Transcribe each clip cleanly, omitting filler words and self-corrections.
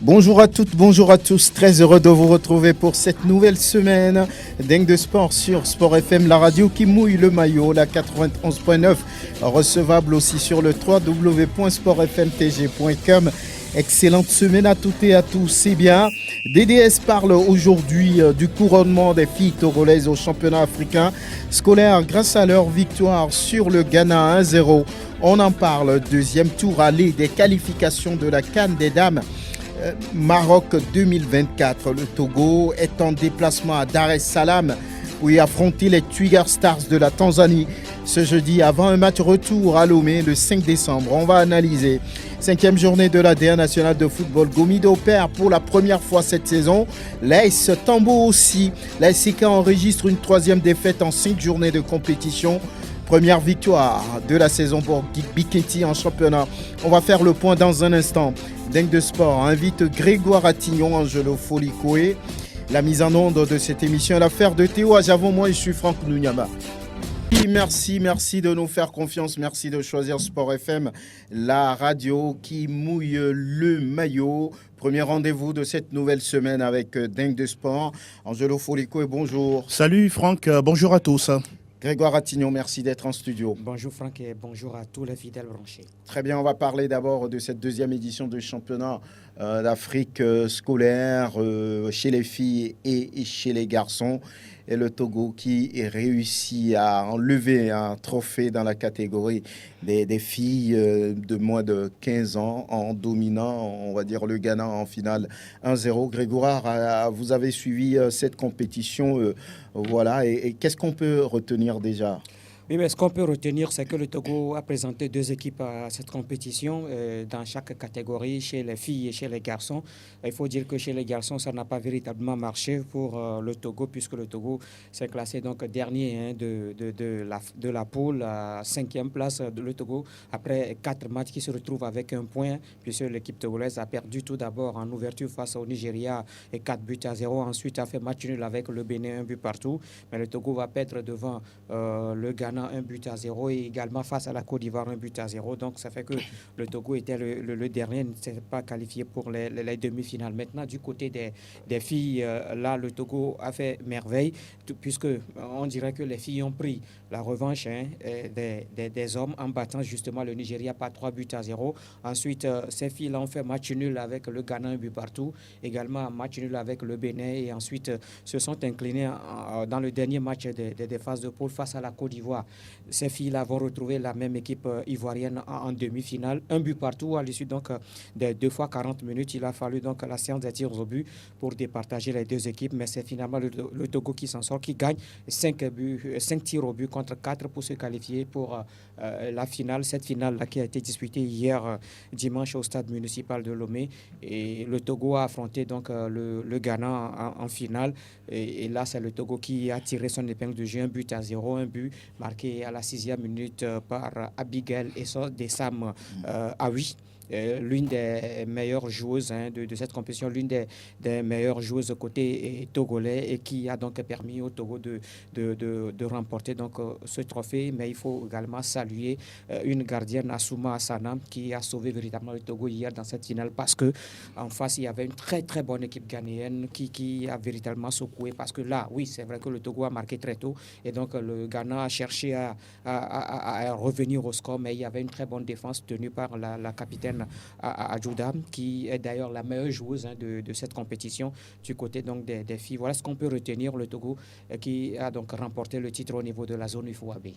Bonjour à toutes, bonjour à tous, très heureux de vous retrouver pour cette nouvelle semaine Dingue de Sport sur Sport FM, la radio qui mouille le maillot, la 91.9, recevable aussi sur le www.sportfmtg.com. Excellente semaine à toutes et à tous. C'est bien, DDS parle aujourd'hui du couronnement des filles togolaises au championnat africain scolaire grâce à leur victoire sur le Ghana 1-0. On en parle, deuxième tour aller des qualifications de la CAN des dames. Maroc 2024. Le Togo est en déplacement à Dar es Salaam pour y affronter les Twiga Stars de la Tanzanie ce jeudi avant un match retour à Lomé le 5 décembre. On va analyser. 5e journée de la D1 nationale de football. Gomido perd pour la première fois cette saison. L'AS Tambo aussi. La SCK enregistre une 3e défaite en 5 journées de compétition. Première victoire de la saison pour Bikenti en championnat. On va faire le point dans un instant. Dingue de Sport invite Grégoire Attignon, Angelo Folikoé. La mise en onde de cette émission est l'affaire de Théo Ajavon. Moi, je suis Franck Nounyama. Merci de nous faire confiance. Merci de choisir Sport FM, la radio qui mouille le maillot. Premier rendez-vous de cette nouvelle semaine avec Dingue de Sport. Angelo Folikoé, bonjour. Salut Franck, bonjour à tous. Grégoire Attignon, merci d'être en studio. Bonjour Franck et bonjour à tous les fidèles branchés. Très bien, on va parler d'abord de cette deuxième édition du championnat d'Afrique scolaire chez les filles et chez les garçons. Et le Togo qui réussit à enlever un trophée dans la catégorie des filles de moins de 15 ans en dominant, on va dire, le Ghana en finale 1-0. Grégoire, vous avez suivi cette compétition, voilà, et qu'est-ce qu'on peut retenir déjà ? Oui, mais ce qu'on peut retenir, c'est que le Togo a présenté 2 équipes à cette compétition dans chaque catégorie, chez les filles et chez les garçons. Il faut dire que chez les garçons, ça n'a pas véritablement marché pour le Togo, puisque le Togo s'est classé donc dernier de la poule, à 5e place de le Togo, après 4 matchs qui se retrouvent avec 1 point, puisque l'équipe togolaise a perdu tout d'abord en ouverture face au Nigeria et 4-0. Ensuite, a fait match nul avec le Bénin, 1 but partout. Mais le Togo va perdre devant le Ghana 1-0 et également face à la Côte d'Ivoire 1-0. Donc ça fait que le Togo était le dernier, ne s'est pas qualifié pour les demi-finales. Maintenant, du côté des filles, là le Togo a fait merveille, puisque on dirait que les filles ont pris la revanche des hommes en battant justement le Nigeria par 3-0. Ensuite, ces filles-là ont fait match nul avec le Ghana 1 but partout, également match nul avec le Bénin, et ensuite se sont inclinées dans le dernier match des phases de poule face à la Côte d'Ivoire. Ces filles-là vont retrouver la même équipe ivoirienne en demi-finale. 1 but partout à l'issue donc des 2 fois 40 minutes. Il a fallu donc la séance des tirs au but pour départager les 2 équipes. Mais c'est finalement le Togo qui s'en sort, qui gagne 5 tirs au but contre 4 pour se qualifier pour la finale. Cette finale-là qui a été disputée hier dimanche au stade municipal de Lomé. Et le Togo a affronté donc le Ghana en finale. Et là, c'est le Togo qui a tiré son épingle de jeu, 1-0, un but marqué à la 6e minute par Abigail Essam Aoui. L'une des meilleures joueuses de cette compétition, l'une des meilleures joueuses côté togolais, et qui a donc permis au Togo de remporter donc ce trophée. Mais il faut également saluer une gardienne, Assouma Assana, qui a sauvé véritablement le Togo hier dans cette finale, parce que en face il y avait une très très bonne équipe ghanéenne qui a véritablement secoué, parce que là oui, c'est vrai que le Togo a marqué très tôt et donc le Ghana a cherché à revenir au score, mais il y avait une très bonne défense tenue par la capitaine Adjouda, qui est d'ailleurs la meilleure joueuse de cette compétition du côté donc des filles. Voilà ce qu'on peut retenir. Le Togo qui a donc remporté le titre au niveau de la zone UFOAB.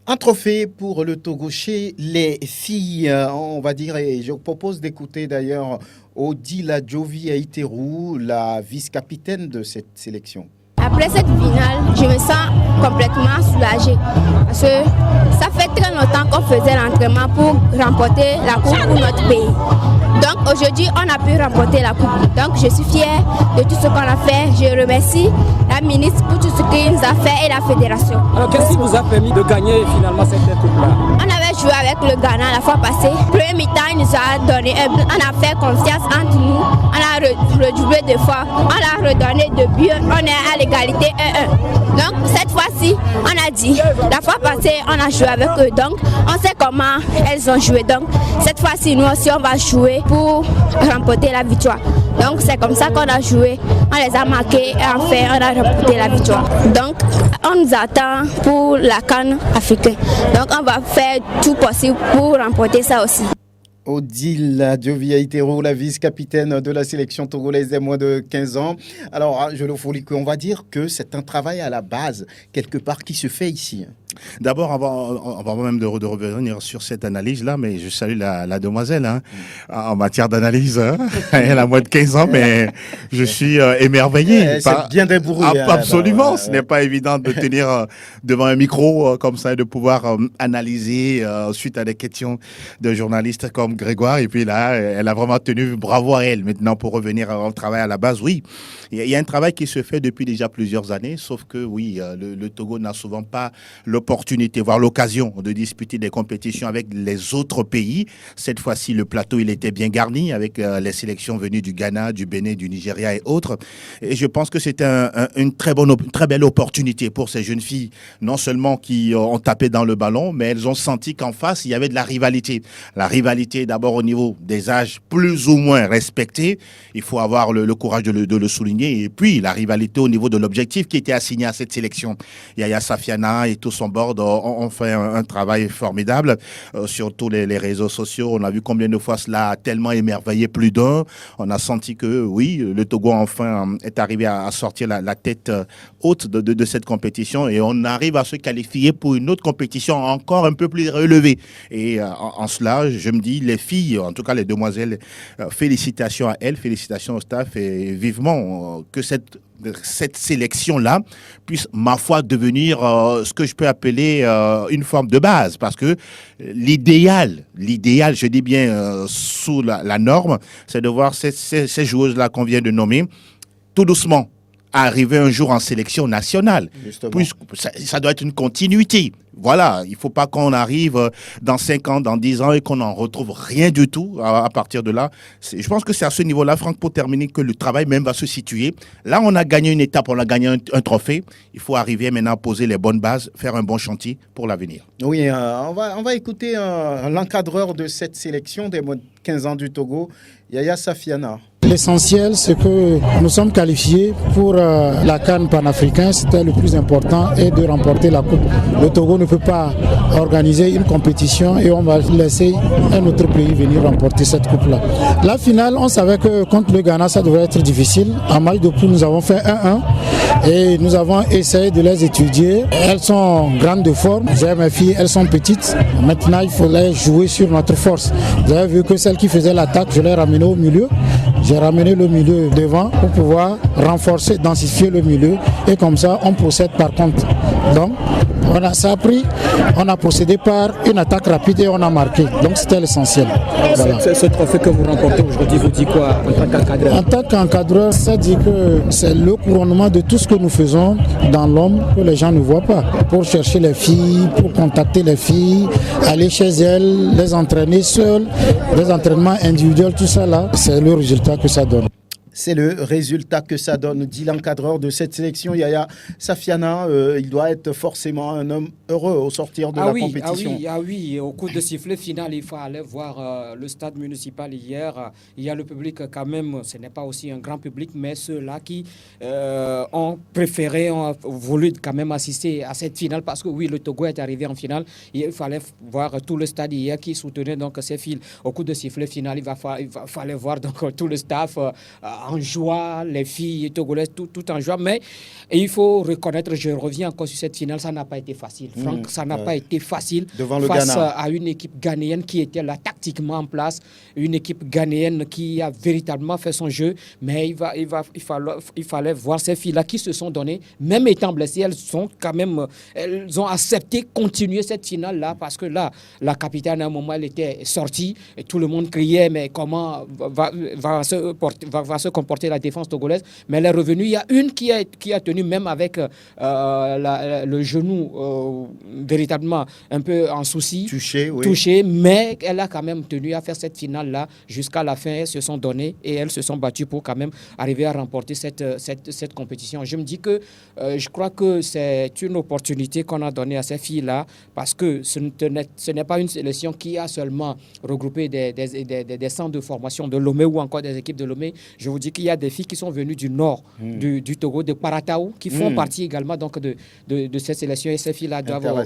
Un trophée pour le Togo chez les filles, on va dire, et je propose d'écouter d'ailleurs Odila Jovi Aïterou, la vice-capitaine de cette sélection. Après cette finale, je me sens complètement soulagée parce que ça fait très longtemps qu'on faisait l'entraînement pour remporter la coupe pour notre pays. Donc aujourd'hui, on a pu remporter la coupe. Donc je suis fière de tout ce qu'on a fait. Je remercie la ministre pour tout ce qu'il nous a fait et la fédération. Alors qu'est-ce qui vous a permis de gagner finalement cette coupe-là? On avait joué avec le Ghana la fois passée. Premier mi-temps, il nous a donné on a fait confiance entre nous. On a rejoué doublé de fois, on l'a redonné de but, on est à l'égalité 1-1. Donc cette fois-ci, on a dit, la fois passée, on a joué avec eux, donc on sait comment elles ont joué. Donc cette fois-ci, nous aussi, on va jouer pour remporter la victoire. Donc c'est comme ça qu'on a joué, on les a marqués et enfin on a remporté la victoire. Donc on nous attend pour la CAN africaine. Donc on va faire tout possible pour remporter ça aussi. Odile Dioviaitero, la vice-capitaine de la sélection togolaise des moins de 15 ans. Alors, je le folie qu'on va dire que c'est un travail à la base, quelque part, qui se fait ici. D'abord, avant même de revenir sur cette analyse-là, mais je salue la demoiselle en matière d'analyse. Elle a moins de 15 ans, mais je suis émerveillé. C'est bien débrouillé. Absolument. Ce n'est pas évident de tenir devant un micro comme ça et de pouvoir analyser suite à des questions de journalistes comme Grégoire. Et puis là, elle a vraiment tenu, bravo à elle. Maintenant, pour revenir au travail à la base, oui, il y a un travail qui se fait depuis déjà plusieurs années, sauf que oui, le Togo n'a souvent pas l'opportunité, voire l'occasion de disputer des compétitions avec les autres pays. Cette fois-ci, le plateau, il était bien garni avec les sélections venues du Ghana, du Bénin, du Nigeria et autres. Et je pense que c'est une très belle opportunité pour ces jeunes filles, non seulement qui ont tapé dans le ballon, mais elles ont senti qu'en face, il y avait de la rivalité. La rivalité, d'abord au niveau des âges plus ou moins respectés. Il faut avoir le courage de le souligner. Et puis, la rivalité au niveau de l'objectif qui était assigné à cette sélection. Yaya Safiana et tout son board ont fait un travail formidable sur tous les réseaux sociaux. On a vu combien de fois cela a tellement émerveillé plus d'un. On a senti que, oui, le Togo enfin est arrivé à sortir la tête haute de cette compétition et on arrive à se qualifier pour une autre compétition encore un peu plus relevée. Et en cela, je me dis, les filles, en tout cas les demoiselles, félicitations à elles, félicitations au staff et vivement que cette sélection-là puisse, ma foi, devenir ce que je peux appeler une forme de base. Parce que l'idéal, je dis bien sous la norme, c'est de voir ces joueuses-là qu'on vient de nommer, tout doucement, arriver un jour en sélection nationale. Puisque ça doit être une continuité. Voilà, il ne faut pas qu'on arrive dans 5 ans, dans 10 ans et qu'on n'en retrouve rien du tout à partir de là. Je pense que c'est à ce niveau-là, Franck, pour terminer, que le travail même va se situer. Là, on a gagné une étape, on a gagné un trophée. Il faut arriver maintenant à poser les bonnes bases, faire un bon chantier pour l'avenir. Oui, on va écouter l'encadreur de cette sélection des moins de 15 ans du Togo, Yaya Safiana. L'essentiel, c'est que nous sommes qualifiés pour la CAN panafricaine. C'était le plus important et de remporter la coupe. Le Togo ne peut pas organiser une compétition et on va laisser un autre pays venir remporter cette coupe-là. La finale, on savait que contre le Ghana, ça devrait être difficile. En match de poule, nous avons fait 1-1 et nous avons essayé de les étudier. Elles sont grandes de forme. J'ai mes filles, elles sont petites. Maintenant, il fallait jouer sur notre force. Vous avez vu que celle qui faisait l'attaque, je l'ai ramenée au milieu. J'ai ramené le milieu devant pour pouvoir renforcer, densifier le milieu et comme ça on procède par contre. Donc on a procédé par une attaque rapide et on a marqué. Donc c'était l'essentiel. Voilà. Ce trophée que vous remportez aujourd'hui vous dit quoi en tant qu'encadreur? En tant qu'encadreur, ça dit que c'est le couronnement de tout ce que nous faisons dans l'homme que les gens ne voient pas. Pour chercher les filles, pour contacter les filles, aller chez elles, les entraîner seules, les entraînements individuels, tout ça là, c'est le résultat que ça donne. C'est le résultat que ça donne, dit l'encadreur de cette sélection, Yaya Safiana. Il doit être forcément un homme heureux au sortir de la compétition. Ah oui, au coup de sifflet final, il faut aller voir le stade municipal hier. Il y a le public quand même, ce n'est pas aussi un grand public, mais ceux-là qui ont voulu quand même assister à cette finale parce que oui, le Togo est arrivé en finale. Il fallait voir tout le stade hier qui soutenait donc ces fils. Au coup de sifflet final, il fallait voir donc tout le staff en joie, les filles togolaises, tout en joie. Mais il faut reconnaître, je reviens encore sur cette finale, ça n'a pas été facile. Franck, ça n'a pas été facile face à une équipe ghanéenne qui était là tactiquement en place, une équipe ghanéenne qui a véritablement fait son jeu. Mais il fallait voir ces filles-là qui se sont données, même étant blessées, elles ont accepté continuer cette finale-là parce que là, la capitaine à un moment, elle était sortie et tout le monde criait, mais comment va se comporté la défense togolaise, mais elle est revenue. Il y a une qui a tenu même avec le genou véritablement un peu en souci. Touché, mais elle a quand même tenu à faire cette finale-là jusqu'à la fin. Elles se sont données et elles se sont battues pour quand même arriver à remporter cette compétition. Je me dis que je crois que c'est une opportunité qu'on a donnée à ces filles-là parce que ce n'est pas une sélection qui a seulement regroupé des centres de formation de Lomé ou encore des équipes de Lomé. Je vous dis qu'il y a des filles qui sont venues du nord du Togo, de Parataou, qui font partie également donc, de cette sélection et ces filles-là doivent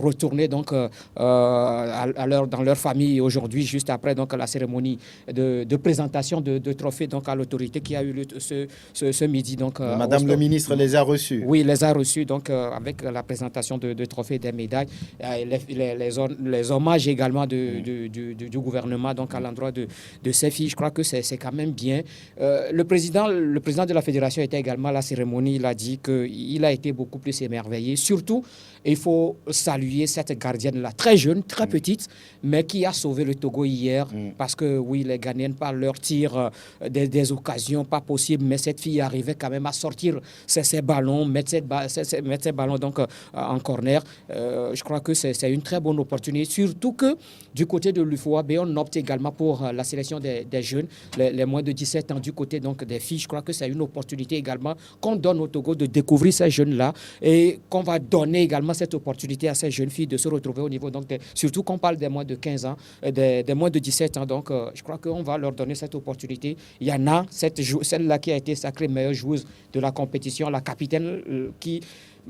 retourner donc, dans leur famille aujourd'hui, juste après donc, la cérémonie de présentation de trophées donc, à l'autorité qui a eu lieu ce midi. Donc, Madame le ministre les a reçus. Oui, les a reçus donc, avec la présentation de trophées et des médailles. Les hommages également du gouvernement donc, à l'endroit de ces filles. Je crois que c'est quand même bien. Le président de la fédération était également à la cérémonie. Il a dit qu'il a été beaucoup plus émerveillé. Surtout, il faut saluer cette gardienne-là, très jeune, très petite, mais qui a sauvé le Togo hier. Parce que, oui, les Ghanéennes, par leur tir, des occasions pas possibles, mais cette fille arrivait quand même à sortir ses ballons, mettre ses ballons donc, en corner. Je crois que c'est une très bonne opportunité. Surtout que, du côté de l'UFOAB, on opte également pour la sélection des jeunes, les moins de 17 ans, du côté donc, des filles. Je crois que c'est une opportunité également qu'on donne au Togo de découvrir ces jeunes-là et qu'on va donner également cette opportunité à ces jeunes filles de se retrouver au niveau, donc surtout qu'on parle des moins de 15 ans, des moins de 17 ans. Donc, je crois qu'on va leur donner cette opportunité. Il y en a, celle-là qui a été sacrée meilleure joueuse de la compétition, la capitaine qui...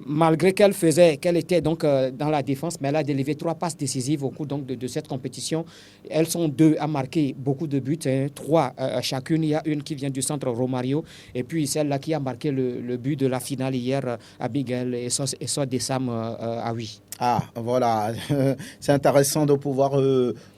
Malgré qu'elle était donc dans la défense, mais elle a délivré 3 passes décisives au cours donc, de cette compétition. Elles sont 2 à marquer beaucoup de buts, 3 chacune. Il y a une qui vient du centre Romario et puis celle-là qui a marqué le but de la finale hier, Abigail et Dessam à 8. Ah, voilà. C'est intéressant de pouvoir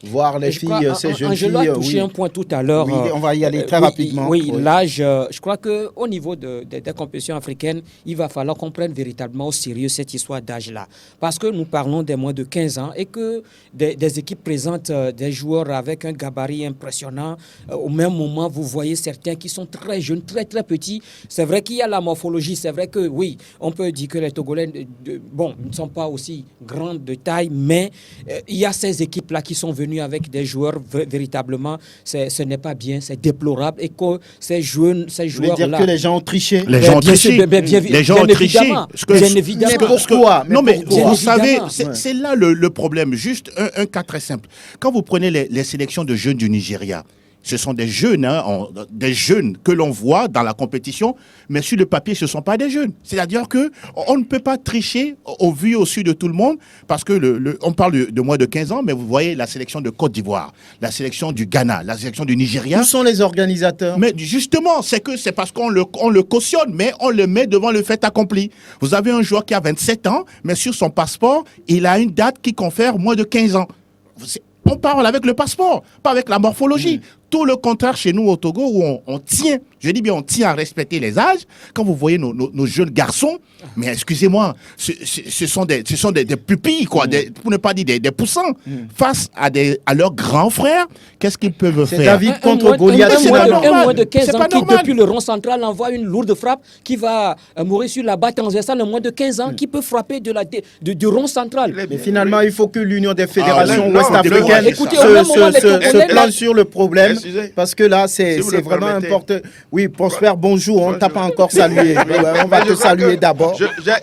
voir les filles, ces jeunes filles. Angelo a touché un point tout à l'heure. Oui, on va y aller très rapidement. Oui, l'âge, je crois qu'au niveau des compétitions africaines, il va falloir qu'on prenne véritablement au sérieux cette histoire d'âge-là. Parce que nous parlons des moins de 15 ans et que des équipes présentent des joueurs avec un gabarit impressionnant. Au même moment, vous voyez certains qui sont très jeunes, très, très petits. C'est vrai qu'il y a la morphologie. C'est vrai que, oui, on peut dire que les Togolais, ne sont pas aussi grandes de taille, mais il y a ces équipes-là qui sont venues avec des joueurs véritablement, ce n'est pas bien, c'est déplorable et que ces joueurs-là... Vous voulez dire que les gens ont triché? Les gens ont triché. Les gens ont triché. Bien évidemment. Mais pourquoi? Non, mais vous savez, évidemment. c'est là le problème. Juste un cas très simple. Quand vous prenez les sélections de jeunes du Nigeria, ce sont des jeunes, des jeunes que l'on voit dans la compétition, mais sur le papier, ce ne sont pas des jeunes. C'est-à-dire qu'on ne peut pas tricher au vu et au su de tout le monde, parce que on parle de moins de 15 ans, mais vous voyez la sélection de Côte d'Ivoire, la sélection du Ghana, la sélection du Nigeria. Où sont les organisateurs? Mais justement, c'est parce qu'on le cautionne, mais on le met devant le fait accompli. Vous avez un joueur qui a 27 ans, mais sur son passeport, il a une date qui confère moins de 15 ans. On parle avec le passeport, pas avec la morphologie. Tout le contraire chez nous au Togo où on tient, je dis bien on tient à respecter les âges. Quand vous voyez nos jeunes garçons, mais excusez-moi, ce sont des pupilles, quoi, pour ne pas dire des poussins, face à leurs grands frères, qu'est-ce qu'ils peuvent faire? C'est David contre Goliath. Un moins de 15 ans qui, depuis le rond central, envoie une lourde frappe qui va mourir sur la batte transversale. Un moins de 15 ans qui peut frapper du rond central. Mais finalement, il faut que l'Union des fédérations ouest-africaines se plante sur le problème. Parce que là, c'est vraiment important. Oui, Prosper, bonjour. On ne t'a pas encore salué. On va te saluer d'abord.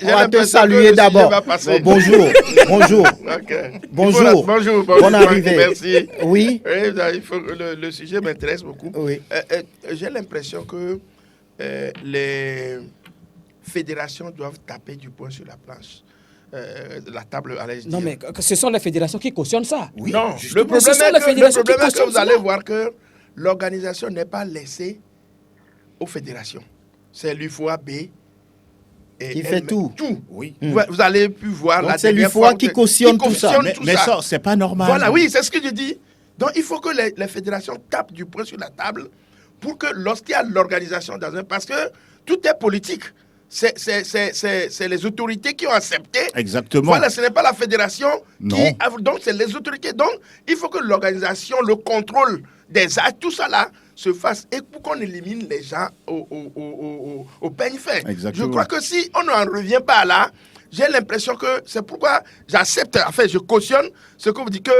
On va te saluer d'abord. Bonjour. Bonjour. Bonne arrivée. Merci. Oui. Le sujet m'intéresse beaucoup. Oui. J'ai l'impression que les fédérations doivent taper du poing sur la planche. La table, allez dire. Non, mais ce sont les fédérations qui cautionnent ça. Oui, non, le problème est que vous allez voir que l'organisation n'est pas laissée aux fédérations. C'est l'UFOAB qui fait tout. Oui. Vous allez plus voir. Donc c'est l'UFOA qui cautionne tout ça. Mais ça, c'est pas normal. Voilà, oui, c'est ce que je dis. Donc il faut que les fédérations tapent du poing sur la table pour que lorsqu'il y a l'organisation dans un... Parce que tout est politique. C'est les autorités qui ont accepté. Exactement. Voilà, ce n'est pas la fédération non. Donc, c'est les autorités. Donc, il faut que l'organisation, le contrôle des actes, tout ça là, se fasse et pour qu'on élimine les gens au peigne fin. Exactement. Je crois que si on n'en revient pas là, j'ai l'impression que c'est pourquoi j'accepte, en fait, je cautionne ce que vous dites que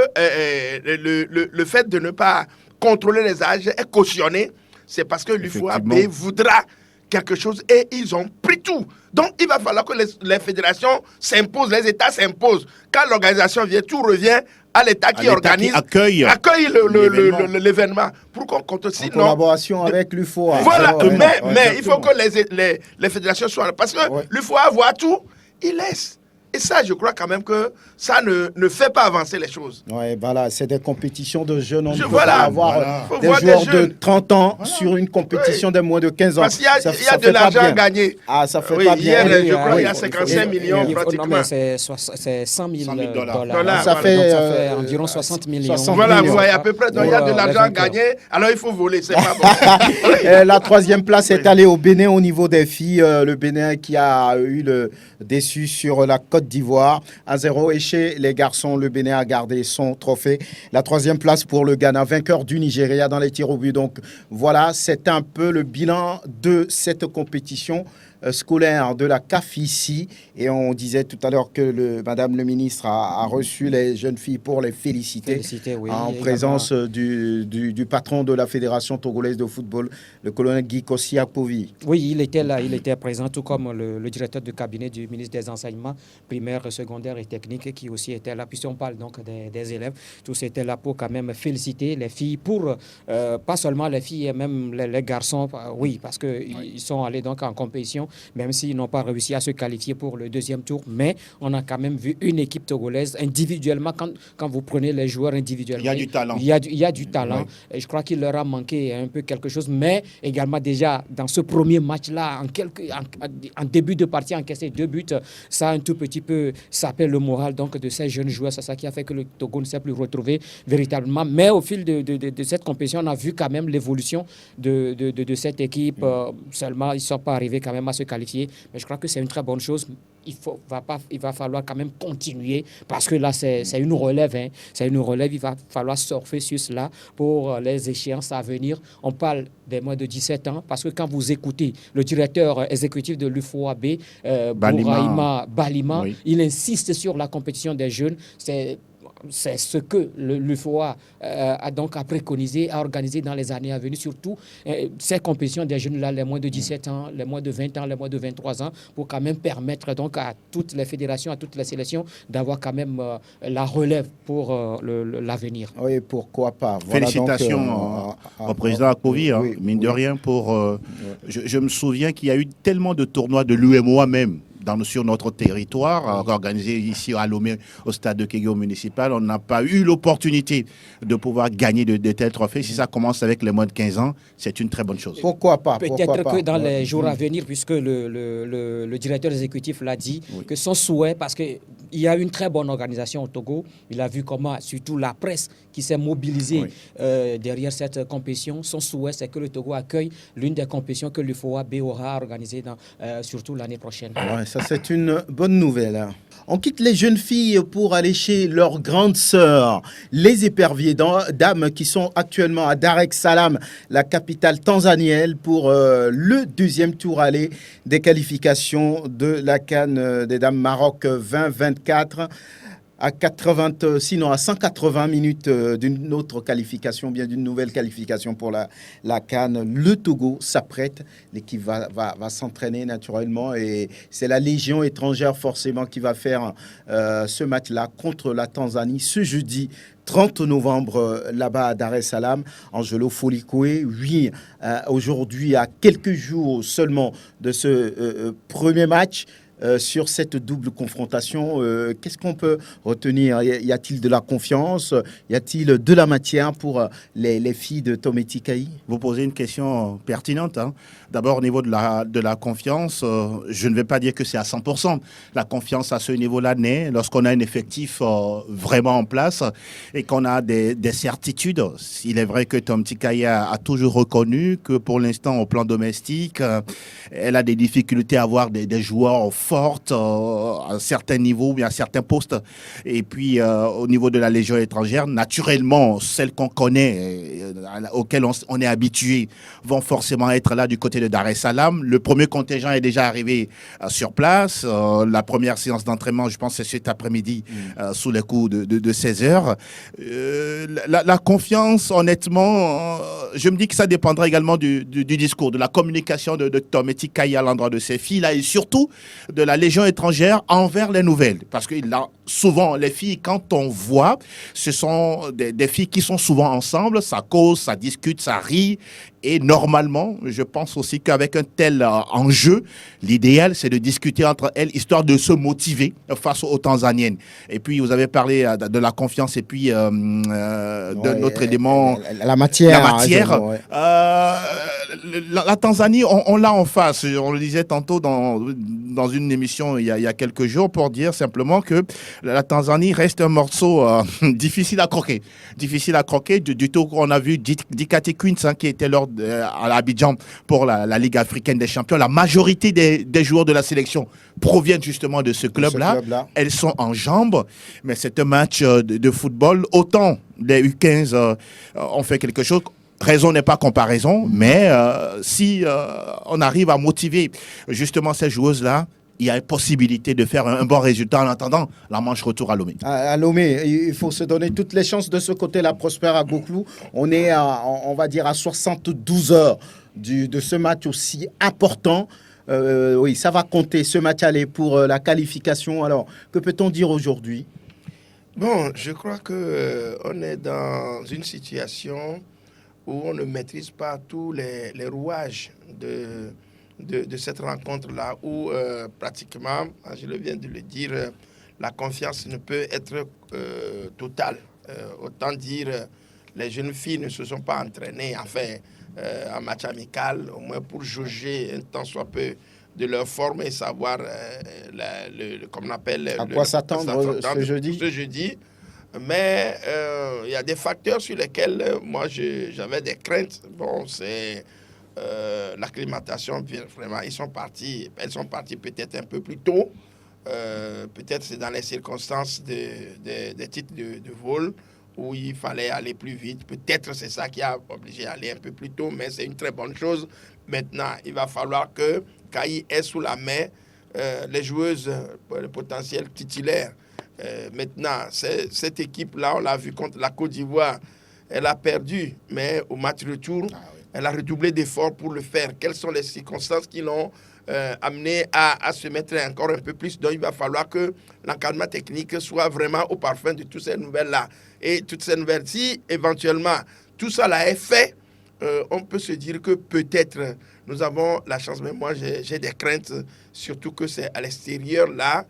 le fait de ne pas contrôler les âges est cautionné. C'est parce que l'UFOAB voudra quelque chose et ils ont pris tout. Donc, il va falloir que les fédérations s'imposent, les États s'imposent. Quand l'organisation vient, tout revient à l'État qui organise, accueille l'événement. Pour qu'on compte. Sinon, en collaboration avec l'UFOA. Voilà, mais il faut que les fédérations soient là. Parce que l'UFOA voit tout, il laisse. Et ça, je crois quand même que ça ne fait pas avancer les choses. Oui, voilà, c'est des compétitions de jeunes. On ne peut voilà, pas avoir des joueurs de 30 ans sur une compétition de moins de 15 ans. Parce qu'il y a de l'argent à gagner. Ah, ça fait pas bien. Hier, je crois qu'il y a 55 millions pratiquement. Non, mais c'est 100 000 dollars. Ça fait environ 60 millions. Voilà, vous voyez à peu près. Donc, il y a de l'argent à gagner. Alors, il faut voler, c'est pas bon. La troisième place est allée au Bénin au niveau des filles. Le Bénin qui a eu le déçu sur la Côte d'Ivoire à 0. Et chez les garçons, le Bénin a gardé son trophée. La troisième place pour le Ghana, vainqueur du Nigeria dans les tirs au but. Donc voilà, c'est un peu le bilan de cette compétition scolaire de la CAF ici. Et on disait tout à l'heure que Madame le ministre a reçu les jeunes filles pour les féliciter oui, en présence du patron de la Fédération togolaise de football, le colonel Guy Kossi-Apovi. Oui, il était là, il était présent, tout comme le directeur de cabinet du ministre des Enseignements primaires, secondaires et techniques qui aussi était là. Puis on parle donc des élèves, tous étaient là pour quand même féliciter les filles, pour pas seulement les filles, même les garçons, oui, parce qu'ils sont allés donc en compétition, même s'ils n'ont pas réussi à se qualifier pour le deuxième tour. Mais on a quand même vu une équipe togolaise individuellement, quand vous prenez les joueurs individuellement. Il y a du talent. Il y a du talent. Oui. Et je crois qu'il leur a manqué un peu quelque chose. Mais également déjà, dans ce premier match-là, en début de partie, encaissé 2 buts, ça a un tout petit peu sapé le moral donc, de ces jeunes joueurs. C'est ça qui a fait que le Togo ne s'est plus retrouvé véritablement. Mais au fil de cette compétition, on a vu quand même l'évolution de cette équipe. Seulement, ils ne sont pas arrivés quand même à se qualifier. Mais je crois que c'est une très bonne chose. Il va falloir quand même continuer parce que là, c'est une relève. Hein. C'est une relève. Il va falloir surfer sur cela pour les échéances à venir. On parle des moins de 17 ans parce que quand vous écoutez le directeur exécutif de l'UFOAB, Bouraïma Balima, oui. Il insiste sur la compétition des jeunes. C'est ce que l'UFOA a donc préconisé, a organisé dans les années à venir, surtout ces compétitions des jeunes-là, les moins de 17 ans, les moins de 20 ans, les moins de 23 ans, pour quand même permettre donc à toutes les fédérations, à toutes les sélections d'avoir quand même la relève pour l'avenir. Oui, pourquoi pas. Voilà. Félicitations au président Apovi, hein, mine de rien. Je me souviens qu'il y a eu tellement de tournois de l'UMOA même. Sur notre territoire, organisé ici à Lomé, au stade de Kégéo municipal, on n'a pas eu l'opportunité de pouvoir gagner de tels trophées. Si ça commence avec les moins de 15 ans, c'est une très bonne chose. Pourquoi pas? Peut-être que dans les jours à venir, puisque le directeur exécutif l'a dit, que son souhait, parce qu'il y a une très bonne organisation au Togo, il a vu comment, surtout la presse qui s'est mobilisée derrière cette compétition, son souhait, c'est que le Togo accueille l'une des compétitions que l'UFOAB aura organisées surtout l'année prochaine. Ouais, ça, c'est une bonne nouvelle. On quitte les jeunes filles pour aller chez leurs grandes sœurs, les éperviers dames qui sont actuellement à Dar es Salaam, la capitale tanzanienne, pour le deuxième tour aller des qualifications de la CAN des dames Maroc 2024. À 180 minutes d'une autre qualification, bien d'une nouvelle qualification pour la CAN. Le Togo s'apprête, l'équipe va s'entraîner naturellement et c'est la Légion étrangère forcément qui va faire ce match-là contre la Tanzanie ce jeudi 30 novembre là-bas à Dar es Salaam, Angelo Folikoué. Oui, aujourd'hui, à quelques jours seulement de ce premier match, sur cette double confrontation, qu'est-ce qu'on peut retenir? Y a-t-il de la confiance? Y a-t-il de la matière pour les filles de Tometi Kaï? Vous posez une question pertinente. Hein. D'abord, au niveau de la confiance, je ne vais pas dire que c'est à 100%. La confiance à ce niveau-là naît lorsqu'on a un effectif vraiment en place et qu'on a des certitudes. Il est vrai que Tometi Kaï a toujours reconnu que pour l'instant, au plan domestique, elle a des difficultés à avoir des joueurs forte à un certain niveau, bien à certains postes. Et puis, au niveau de la Légion étrangère, naturellement, celles qu'on connaît, auxquelles on est habitué, vont forcément être là du côté de Dar es Salaam. Le premier contingent est déjà arrivé sur place. La première séance d'entraînement, je pense, c'est cet après-midi, sous les coups de 16 heures. La confiance, honnêtement, je me dis que ça dépendra également du discours, de la communication de Tometi Kayi à l'endroit de ces filles-là et surtout de la Légion étrangère envers les nouvelles. Parce que là, souvent, les filles, quand on voit, ce sont des filles qui sont souvent ensemble, ça cause, ça discute, ça rit. Et normalement, je pense aussi qu'avec un tel enjeu, l'idéal, c'est de discuter entre elles, histoire de se motiver face aux Tanzaniennes. Et puis, vous avez parlé de la confiance et puis de notre élément... La matière. La matière. La Tanzanie, on l'a en face. On le disait tantôt dans une émission il y a quelques jours pour dire simplement que la Tanzanie reste un morceau difficile à croquer. Difficile à croquer. Du tout qu'on a vu Dikate Queens qui était lors à Abidjan pour la Ligue africaine des champions. La majorité des joueurs de la sélection proviennent justement de ce club-là. Elles sont en jambes, mais c'est un match de football. Autant les U15 ont fait quelque chose. Raison n'est pas comparaison, mais si on arrive à motiver justement ces joueuses-là, il y a une possibilité de faire un bon résultat en attendant la manche retour à Lomé. À Lomé, il faut se donner toutes les chances de ce côté-là. Prosper Agboklou, on est, on va dire, à 72 heures de ce match aussi important. Oui, ça va compter, ce match aller pour la qualification. Alors, que peut-on dire aujourd'hui? Bon, je crois qu'on est dans une situation où on ne maîtrise pas tous les rouages de cette rencontre-là, où pratiquement, je viens de le dire, la confiance ne peut être totale. Autant dire, les jeunes filles ne se sont pas entraînées, enfin, en match amical, au moins pour jauger un temps soit peu de leur forme et savoir, comme on appelle... À quoi s'attendre ce jeudi. Mais il y a des facteurs sur lesquels moi j'avais des craintes. Bon, c'est l'acclimatation, vraiment, elles sont parties peut-être un peu plus tôt. Peut-être c'est dans les circonstances des titres de vol où il fallait aller plus vite. Peut-être c'est ça qui a obligé d'aller un peu plus tôt, mais c'est une très bonne chose. Maintenant, il va falloir que Kayi ait sous la main les joueuses, le potentiel titulaire. Maintenant, cette équipe-là, on l'a vu contre la Côte d'Ivoire, elle a perdu, mais au match retour, elle a redoublé d'efforts pour le faire. Quelles sont les circonstances qui l'ont amené à se mettre encore un peu plus? Donc, il va falloir que l'encadrement technique soit vraiment au parfum de toutes ces nouvelles-là. Et toutes ces nouvelles, si éventuellement tout ça là est fait, on peut se dire que peut-être nous avons la chance. Mais moi, j'ai des craintes, surtout que c'est à l'extérieur là.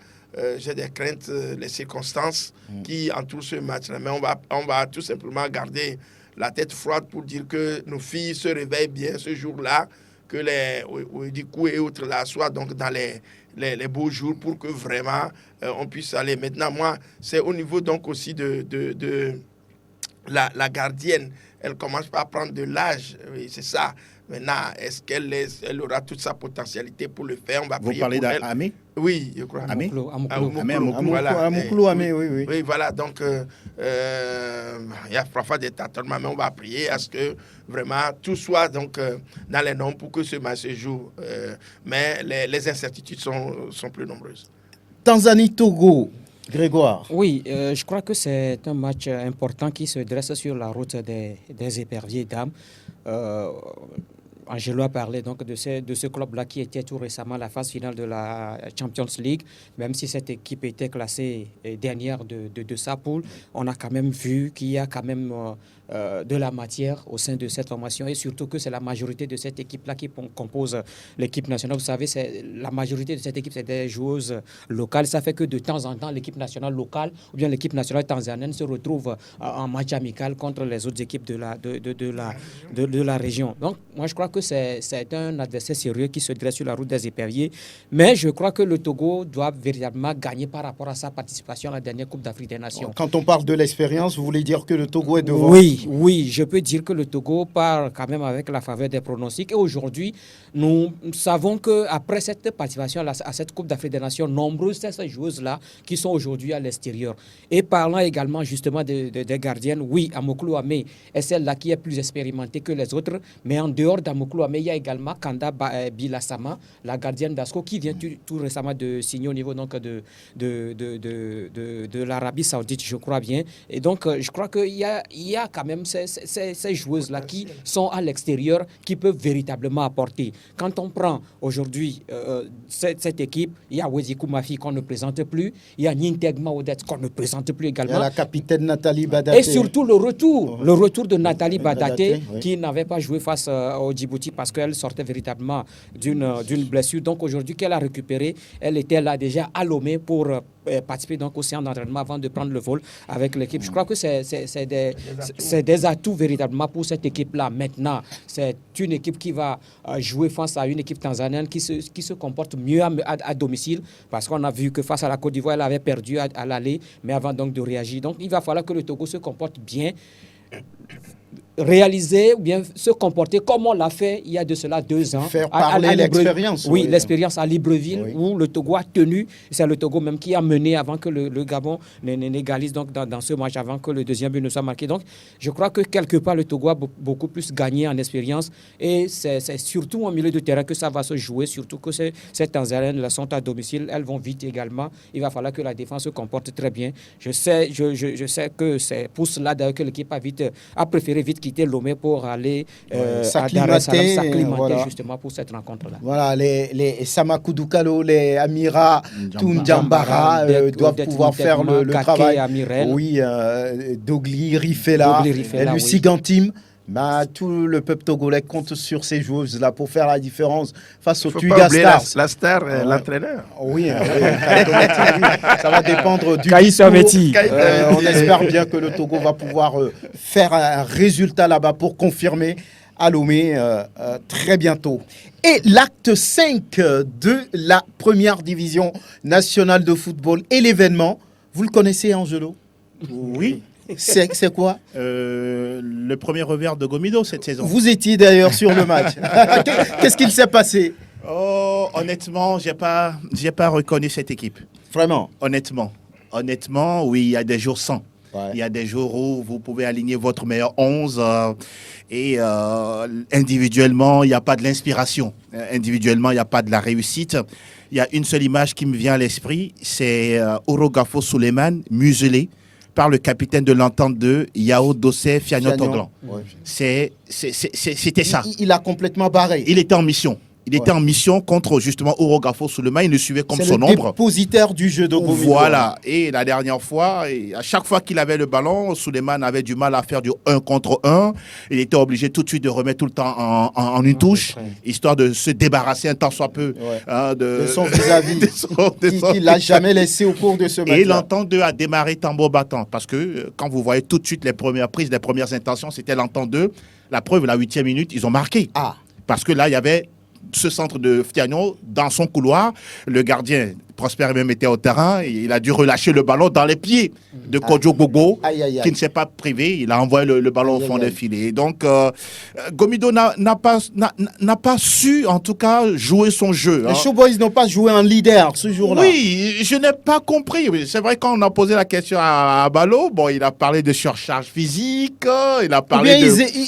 J'ai des craintes, les circonstances qui entourent ce match-là. Mais on va tout simplement garder la tête froide pour dire que nos filles se réveillent bien ce jour-là, que les Ouedikou et autres là soient donc dans les beaux jours pour que vraiment on puisse aller. Maintenant, moi, c'est au niveau donc aussi de la gardienne. Elle commence à prendre de l'âge, oui, c'est ça. Maintenant, est-ce qu'elle aura toute sa potentialité pour le faire? On va Vous parlez d'Amé? Oui, je crois. Amé? Amoklou, Amé, oui. Oui, voilà, donc il y a parfois des tâtonnements, mais on va prier à ce que vraiment tout soit donc dans les normes pour que ce match se joue. Mais les incertitudes sont plus nombreuses. Tanzanie-Togo, Grégoire. Oui, je crois que c'est un match important qui se dresse sur la route des éperviers dames. Angelo a parlé donc de ce club-là qui était tout récemment à la phase finale de la Champions League. Même si cette équipe était classée dernière de sa poule, on a quand même vu qu'il y a quand même de la matière au sein de cette formation et surtout que c'est la majorité de cette équipe-là qui compose l'équipe nationale. Vous savez, la majorité de cette équipe, c'est des joueuses locales. Ça fait que de temps en temps, l'équipe nationale locale ou bien l'équipe nationale tanzanienne se retrouve en match amical contre les autres équipes de la région. Donc, moi, je crois que que c'est un adversaire sérieux qui se dresse sur la route des éperviers. Mais je crois que le Togo doit véritablement gagner par rapport à sa participation à la dernière Coupe d'Afrique des Nations. Quand on parle de l'expérience, vous voulez dire que le Togo est devant? Oui, je peux dire que le Togo part quand même avec la faveur des pronostics. Et aujourd'hui, nous savons qu'après cette participation à cette Coupe d'Afrique des Nations, nombreuses sont ces joueuses-là qui sont aujourd'hui à l'extérieur. Et parlant également justement des gardiennes, oui, Amoklou Amé est celle-là qui est plus expérimentée que les autres. Mais en dehors d'Amoklou Amé, il y a également Kanda Bilasama, la gardienne d'Asco, qui vient tout récemment de signer au niveau donc, de l'Arabie Saoudite, je crois bien. Et donc, je crois qu'il y a quand même ces joueuses-là qui sont à l'extérieur, qui peuvent véritablement apporter. Quand on prend aujourd'hui cette équipe, il y a Wezikou Mafi qu'on ne présente plus, il y a Nintegma Odet qu'on ne présente plus également. Il y a la capitaine Nathalie Badaté. Et surtout le retour de Nathalie Badaté, qui n'avait pas joué face au Djibouti parce qu'elle sortait véritablement d'une blessure. Donc aujourd'hui qu'elle a récupéré, elle était là déjà à Lomé pour participer donc au séance d'entraînement avant de prendre le vol avec l'équipe. Je crois que c'est des atouts véritablement pour cette équipe-là. Maintenant, c'est une équipe qui va jouer face à une équipe tanzanienne qui se comporte mieux à domicile, parce qu'on a vu que face à la Côte d'Ivoire, elle avait perdu à l'aller, mais avant donc de réagir. Donc il va falloir que le Togo se comporte bien, réaliser ou bien se comporter comme on l'a fait il y a de cela 2 ans. Faire parler l'expérience. Oui, l'expérience à Libreville, où le Togo a tenu. C'est le Togo même qui a mené avant que le Gabon n'égalise donc dans ce match, avant que le deuxième but ne soit marqué. Donc, je crois que quelque part, le Togo a beaucoup plus gagné en expérience. Et c'est surtout au milieu de terrain que ça va se jouer, surtout que ces Tanzaniennes sont à domicile. Elles vont vite également. Il va falloir que la défense se comporte très bien. Je sais que c'est pour cela d'ailleurs que l'équipe a préféré vite quitter Lomé pour aller à Dar es Salaam, s'acclimater justement pour cette rencontre-là. Voilà, les Samakou Doukalo, les Amira Toundjambara doivent pouvoir faire le travail. Amirel. Oui, Dogli Rifela, Lucie Gantim. Tout le peuple togolais compte sur ces joueuses-là pour faire la différence face au Tuga Stars. La star, l'entraîneur. Oui, ça va dépendre du Kaïssa Meti. On espère bien que le Togo va pouvoir faire un résultat là-bas pour confirmer à Lomé très bientôt. Et l'acte 5 de la première division nationale de football et l'événement, vous le connaissez, Angelo? Oui. C'est quoi? Le premier revers de Gomido cette saison. Vous étiez d'ailleurs sur le match. Qu'est-ce qu'il s'est passé? Honnêtement, j'ai pas reconnu cette équipe. Vraiment? Honnêtement, oui, il y a des jours sans. Ouais. Il y a des jours où vous pouvez aligner votre meilleur 11 et individuellement, il n'y a pas de l'inspiration. Individuellement, il n'y a pas de la réussite. Il y a une seule image qui me vient à l'esprit, c'est Orogafo Suleiman, muselé par le capitaine de l'entente 2, Yao Dossé Fiagnon-Tonglan. Ouais. C'était ça. Il a complètement barré. Il était en mission. Il était en mission contre justement Orogafo Suleiman. Il le suivait comme son ombre. C'est le dépositaire du jeu de Gomido. Voilà. Et la dernière fois, à chaque fois qu'il avait le ballon, Suleiman avait du mal à faire du 1 contre 1. Il était obligé tout de suite de remettre tout le temps en une touche, histoire de se débarrasser un tant soit peu de son vis-à-vis. Qu'il n'a jamais laissé au cours de ce match. Et l'entente 2 a démarré tambour battant. Parce que quand vous voyez tout de suite les premières prises, les premières intentions, c'était l'entente 2. La preuve, la 8e minute, ils ont marqué. Parce que là, il y avait ce centre de Fiagnon dans son couloir. Le gardien, Prosper même était au terrain. Et il a dû relâcher le ballon dans les pieds de Kodjo Gogo, qui ne s'est pas privé. Il a envoyé le ballon au fond des filets. Donc, Gomido n'a pas su, en tout cas, jouer son jeu. Les Showboys n'ont pas joué en leader ce jour-là. Oui, je n'ai pas compris. C'est vrai, quand on a posé la question à Balo, bon, il a parlé de surcharge physique, il a parlé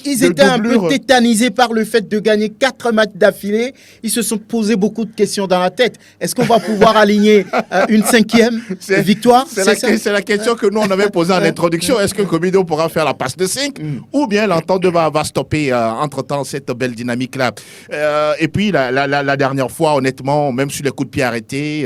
ils étaient un peu tétanisés par le fait de gagner 4 matchs d'affilée. Ils se sont posé beaucoup de questions dans la tête. Est-ce qu'on va pouvoir aligner une 5e victoire? C'est la question que nous, on avait posée en introduction. Est-ce que Gomido pourra faire la passe de 5 ou bien l'entente va stopper entre-temps cette belle dynamique-là? Et puis, la dernière fois, honnêtement, même sur les coups de pied arrêtés,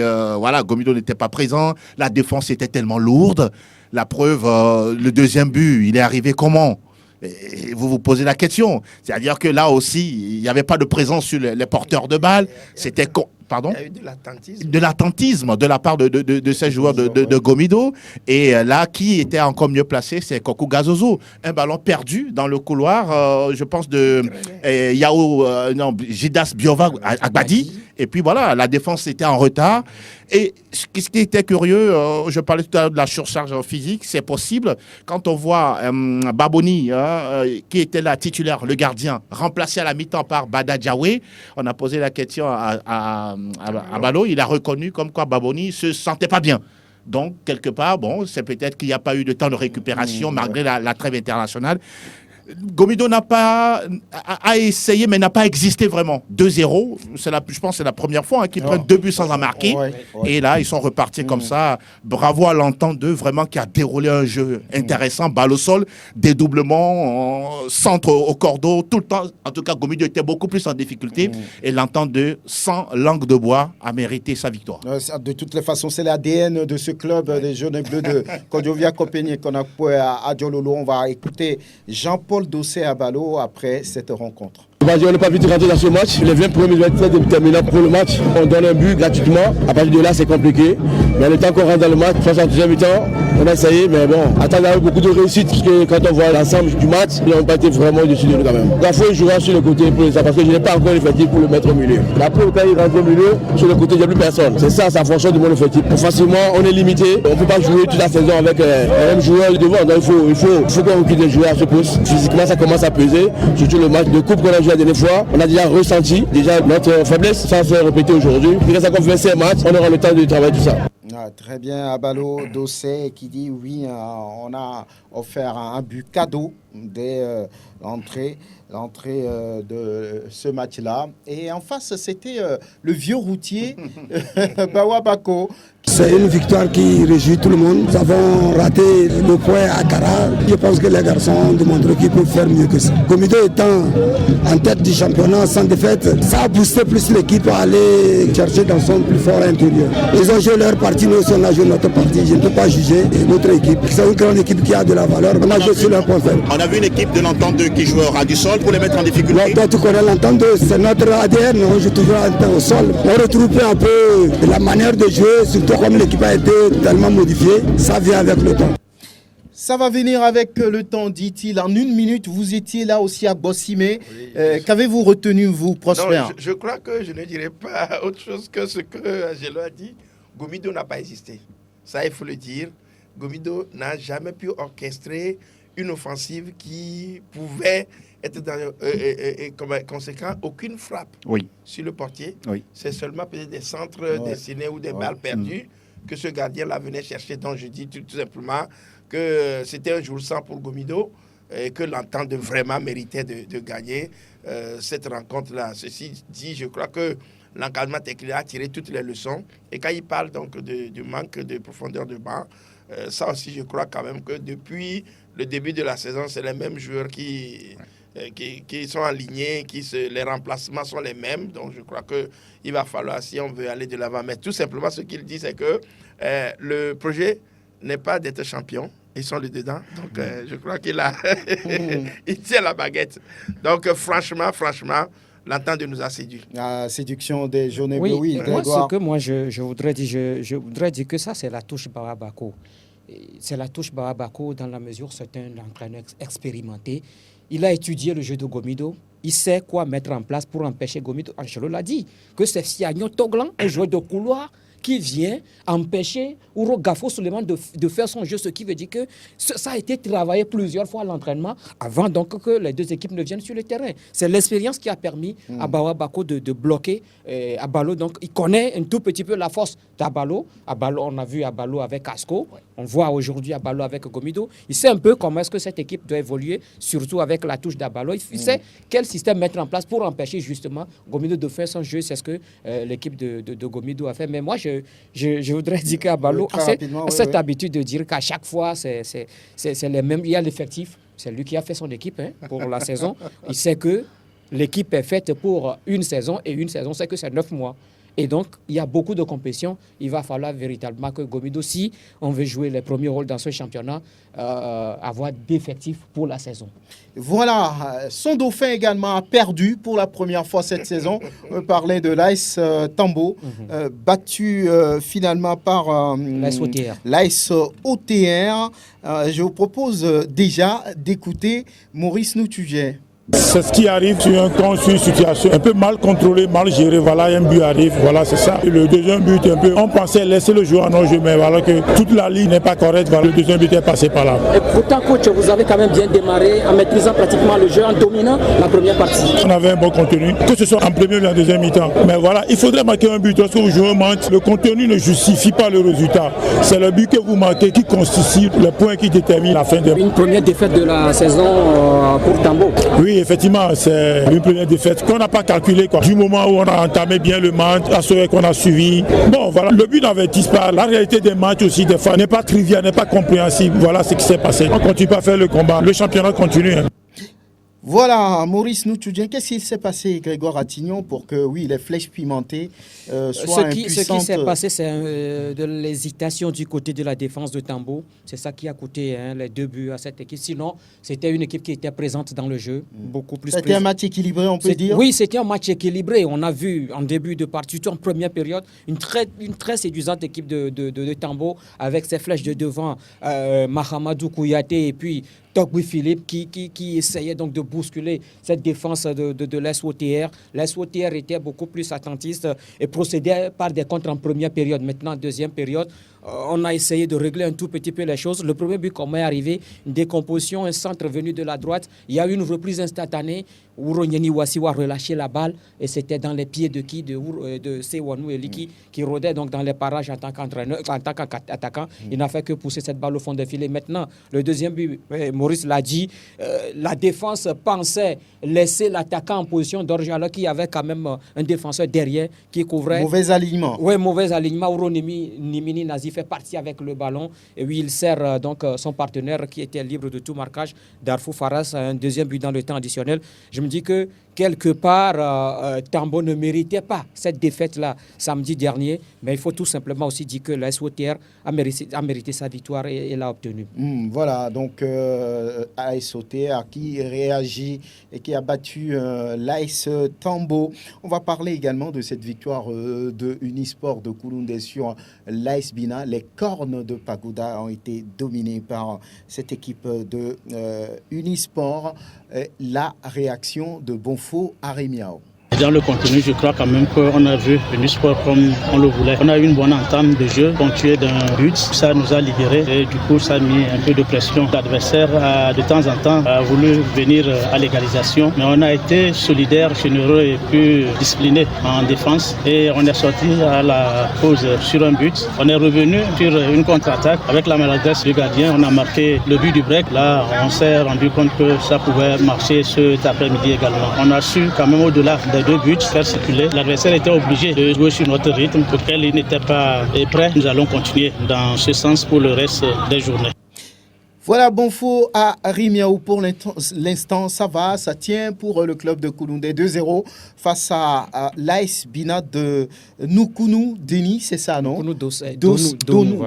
Gomido n'était pas présent. La défense était tellement lourde. La preuve, le deuxième but, il est arrivé comment? Et vous vous posez la question. C'est-à-dire que là aussi, il n'y avait pas de présence sur les porteurs de balles. C'était Pardon? Il y a eu de l'attentisme. De l'attentisme de la part de ces joueurs de Gomido. Et là, qui était encore mieux placé, c'est Kokou Gazozo. Un ballon perdu dans le couloir, je pense, de Gidas Biova Agbadi. Et puis voilà, la défense était en retard. Et ce qui était curieux, je parlais tout à l'heure de la surcharge physique, c'est possible. Quand on voit Baboni, qui était la titulaire, le gardien, remplacé à la mi-temps par Bada Diawé, on a posé la question à Balo, il a reconnu comme quoi Baboni se sentait pas bien. Donc, quelque part, bon, c'est peut-être qu'il n'y a pas eu de temps de récupération malgré la trêve internationale. Gomido a essayé, mais n'a pas existé vraiment. 2-0, je pense que c'est la première fois qu'ils prennent 2 buts sans en marquer. Et là, ils sont repartis comme ça. Bravo à l'entente d'eux, vraiment, qui a déroulé un jeu intéressant. Balle au sol, dédoublement, centre au cordeau, tout le temps. En tout cas, Gomido était beaucoup plus en difficulté. Et l'entente de sans langue de bois a mérité sa victoire. De toutes les façons, c'est l'ADN de ce club des Jaunes et Bleus de Kondovia Kopenié qu'on a poussé à Diololo. On va écouter Jean-Paul Dossé à Balo après cette rencontre. On n'a pas pu rentrer dans ce match. Les 20 premiers minutes très déterminants pour le match. On donne un but gratuitement. À partir de là, c'est compliqué. Mais le temps qu'on rentre dans le match, 62e mi-temps, on a essayé. Mais bon, attendre avec beaucoup de réussite. Parce que quand on voit l'ensemble du match, ils n'ont pas été vraiment au-dessus de nous quand même. Gafo, il jouera sur le côté pour ça parce que je n'ai pas encore l'effectif pour le mettre au milieu. Après, quand il rentre au milieu, sur le côté, il n'y a plus personne. C'est ça fonction de mon effectif. Facilement, on est limité. On ne peut pas jouer toute la saison avec un même joueur devant. Donc il faut qu'on recule des joueurs à ce poste. Physiquement, ça commence à peser. Surtout le match de coupe qu'on a joué la dernière fois, on a déjà ressenti notre faiblesse sans se répéter aujourd'hui. Puis ça qu'on fait ces matchs, on aura le temps de travailler tout ça. Très bien, Abalo Dossé qui dit oui, on a offert un but cadeau dès l'entrée de ce match-là. Et en face, c'était le vieux routier Bawa Bako. C'est une victoire qui réjouit tout le monde. Nous avons raté le point à Kara. Je pense que les garçons ont démontré qu'ils peuvent faire mieux que ça. Gomido étant en tête du championnat sans défaite, ça a boosté plus l'équipe à aller chercher dans son plus fort intérieur. Ils ont joué leur partie, nous aussi on a joué notre partie. Je ne peux pas juger notre équipe. C'est une grande équipe qui a de la valeur. On a joué sur leur point faible. On a vu une équipe de l'entente qui joue au ras du sol pour les mettre en difficulté. Toi, tu connais l'entente, c'est notre ADN. On joue toujours au sol. On retrouve un peu la manière de jouer, surtout comme l'équipe a été tellement modifiée, ça vient avec le temps. Ça va venir avec le temps, dit-il. En 1 minute, vous étiez là aussi à Bossimé. Oui. Qu'avez-vous retenu, vous, Prosper? Je crois que je ne dirais pas autre chose que ce que Angelo a dit. Gomido n'a pas existé. Ça, il faut le dire. Gomido n'a jamais pu orchestrer une offensive qui pouvait être comme conséquent aucune frappe sur le portier. Oui. C'est seulement peut-être des centres dessinés ou des balles perdues que ce gardien-là venait chercher. Donc je dis tout simplement que c'était un jour sans pour Gomido et que l'entente vraiment méritait de gagner cette rencontre-là. Ceci dit, je crois que l'encadrement technique a tiré toutes les leçons. Et quand il parle donc du manque de profondeur de banc, ça aussi je crois quand même que depuis le début de la saison, c'est les mêmes joueurs qui sont alignés, les remplacements sont les mêmes. Donc je crois qu'il va falloir, si on veut aller de l'avant. Mais tout simplement, ce qu'il dit, c'est que le projet n'est pas d'être champion. Ils sont les dedans. Donc je crois qu'il il tient la baguette. Donc franchement, l'entente nous a séduit. La séduction des jaunes et bleus, oui. Moi, ce que moi je voudrais dire que ça, c'est la touche Bawa Bako. C'est la touche Bawa Bako dans la mesure où c'est un entraîneur expérimenté. Il a étudié le jeu de Gomido. Il sait quoi mettre en place pour empêcher Gomido. Angelo l'a dit, que c'est Siagno Toglan, un joueur de couloir, qui vient empêcher Ouro Gafo Souleymane de faire son jeu, ce qui veut dire que ça a été travaillé plusieurs fois à l'entraînement avant donc que les deux équipes ne viennent sur le terrain. C'est l'expérience qui a permis à Bawa Bako de bloquer Abalo. Donc il connaît un tout petit peu la force d'Abalo. Abalo, on a vu Abalo avec Casco. On voit aujourd'hui Abalo avec Gomido. Il sait un peu comment est-ce que cette équipe doit évoluer, surtout avec la touche d'Abalo. Il sait quel système mettre en place pour empêcher justement Gomido de faire son jeu. C'est ce que l'équipe de Gomido a fait. Mais moi, je voudrais dire qu'Abalo a cette habitude de dire qu'à chaque fois, c'est les mêmes. Il y a l'effectif. C'est lui qui a fait son équipe pour la saison. Il sait que l'équipe est faite pour une saison et une saison, c'est que c'est 9 mois. Et donc, il y a beaucoup de compétitions. Il va falloir véritablement que Gomido, si on veut jouer les premiers rôles dans ce championnat, avoir d'effectifs pour la saison. Voilà, son dauphin également a perdu pour la première fois cette saison. On parlait de l'AS Tambo, battu finalement par l'AS OTR. L'AS OTR. Je vous propose déjà d'écouter Maurice Noutugé. C'est ce qui arrive sur une situation un peu mal contrôlée, mal gérée. Voilà, un but arrive, voilà, c'est ça. Et le deuxième but, on pensait laisser le joueur en non-jeu, mais voilà que toute la ligne n'est pas correcte. Voilà, le deuxième but est passé par là. Et pourtant, coach, vous avez quand même bien démarré en maîtrisant pratiquement le jeu, en dominant la première partie. On avait un bon contenu, que ce soit en premier ou en deuxième mi-temps. Mais voilà, il faudrait marquer un but. Lorsque vous jouez un match, le contenu ne justifie pas le résultat. C'est le but que vous marquez qui constitue le point qui détermine la fin de... Une première défaite de la saison pour Tambo. Oui, effectivement, c'est une première défaite qu'on n'a pas calculée. Du moment où on a entamé bien le match, à ce qu'on a suivi. Bon, voilà, le but n'avertisse pas. La réalité des matchs aussi, des fois, n'est pas triviale, n'est pas compréhensible. Voilà ce qui s'est passé. On ne continue pas à faire le combat. Le championnat continue. Voilà, Maurice Noutudien, qu'est-ce qui s'est passé, Grégoire Attignon, pour que, oui, les flèches pimentées soient impuissantes? Ce qui s'est passé, c'est de l'hésitation du côté de la défense de Tambo. C'est ça qui a coûté les 2 buts à cette équipe. Sinon, c'était une équipe qui était présente dans le jeu, beaucoup plus. C'était un match équilibré, on peut dire? Oui, c'était un match équilibré. On a vu en début de partie, en première période, une très séduisante équipe de Tambo, avec ses flèches de devant, Mahamadou Kouyaté et puis Togui Philippe qui essayait donc de bousculer cette défense de l'SOTR. L'SOTR était beaucoup plus attentiste et procédait par des contres en première période. Maintenant, deuxième période, on a essayé de régler un tout petit peu les choses. Le premier but, comme est arrivé, une décomposition, un centre venu de la droite. Il y a eu une reprise instantanée où Ronyeni Wassiwa a relâché la balle et c'était dans les pieds de qui? De Sewanou Eliki qui rôdait donc dans les parages en tant qu'attaquant. Il n'a fait que pousser cette balle au fond des filets. Maintenant, le deuxième but, Maurice l'a dit, la défense pensait laisser l'attaquant en position d'origine alors qu'il y avait quand même un défenseur derrière qui couvrait. Mauvais alignement. Oui, mauvais alignement. Ouro Nimini Nazi fait partie avec le ballon et oui, il sert donc son partenaire qui était libre de tout marquage, Darfou Faras, un deuxième but dans le temps additionnel. Je me dis que quelque part, Tambo ne méritait pas cette défaite-là samedi dernier, mais il faut tout simplement aussi dire que la SOTR a mérité sa victoire et l'a obtenue. Voilà, donc AS OTR qui réagit et qui a battu l'AS Tambo. On va parler également de cette victoire de Unisport de Kouloundé sur l'AS Bina. Les cornes de Pagoda ont été dominées par cette équipe de Unisport. La réaction de Bonfo à Rémiao. Dans le contenu, je crois quand même qu'on a vu Unisport comme on le voulait. On a eu une bonne entame de jeu, ponctuée d'un but. Ça nous a libérés et du coup, ça a mis un peu de pression. L'adversaire, de temps en temps, a voulu venir à l'égalisation. Mais on a été solidaire, généreux et plus discipliné en défense. Et on est sorti à la pause sur un but. On est revenu sur une contre-attaque. Avec la maladresse du gardien, on a marqué le but du break. Là, on s'est rendu compte que ça pouvait marcher cet après-midi également. On a su quand même au-delà des 2 buts, faire circuler. L'adversaire était obligé de jouer sur notre rythme pour lequel il n'était pas prêt. Nous allons continuer dans ce sens pour le reste des journées. Voilà, Bonfo à Rémiao pour l'instant, ça va, ça tient pour le club de Kouloundé 2-0 face à l'AS Bina de Noukounou Denis, c'est ça, non? Donou,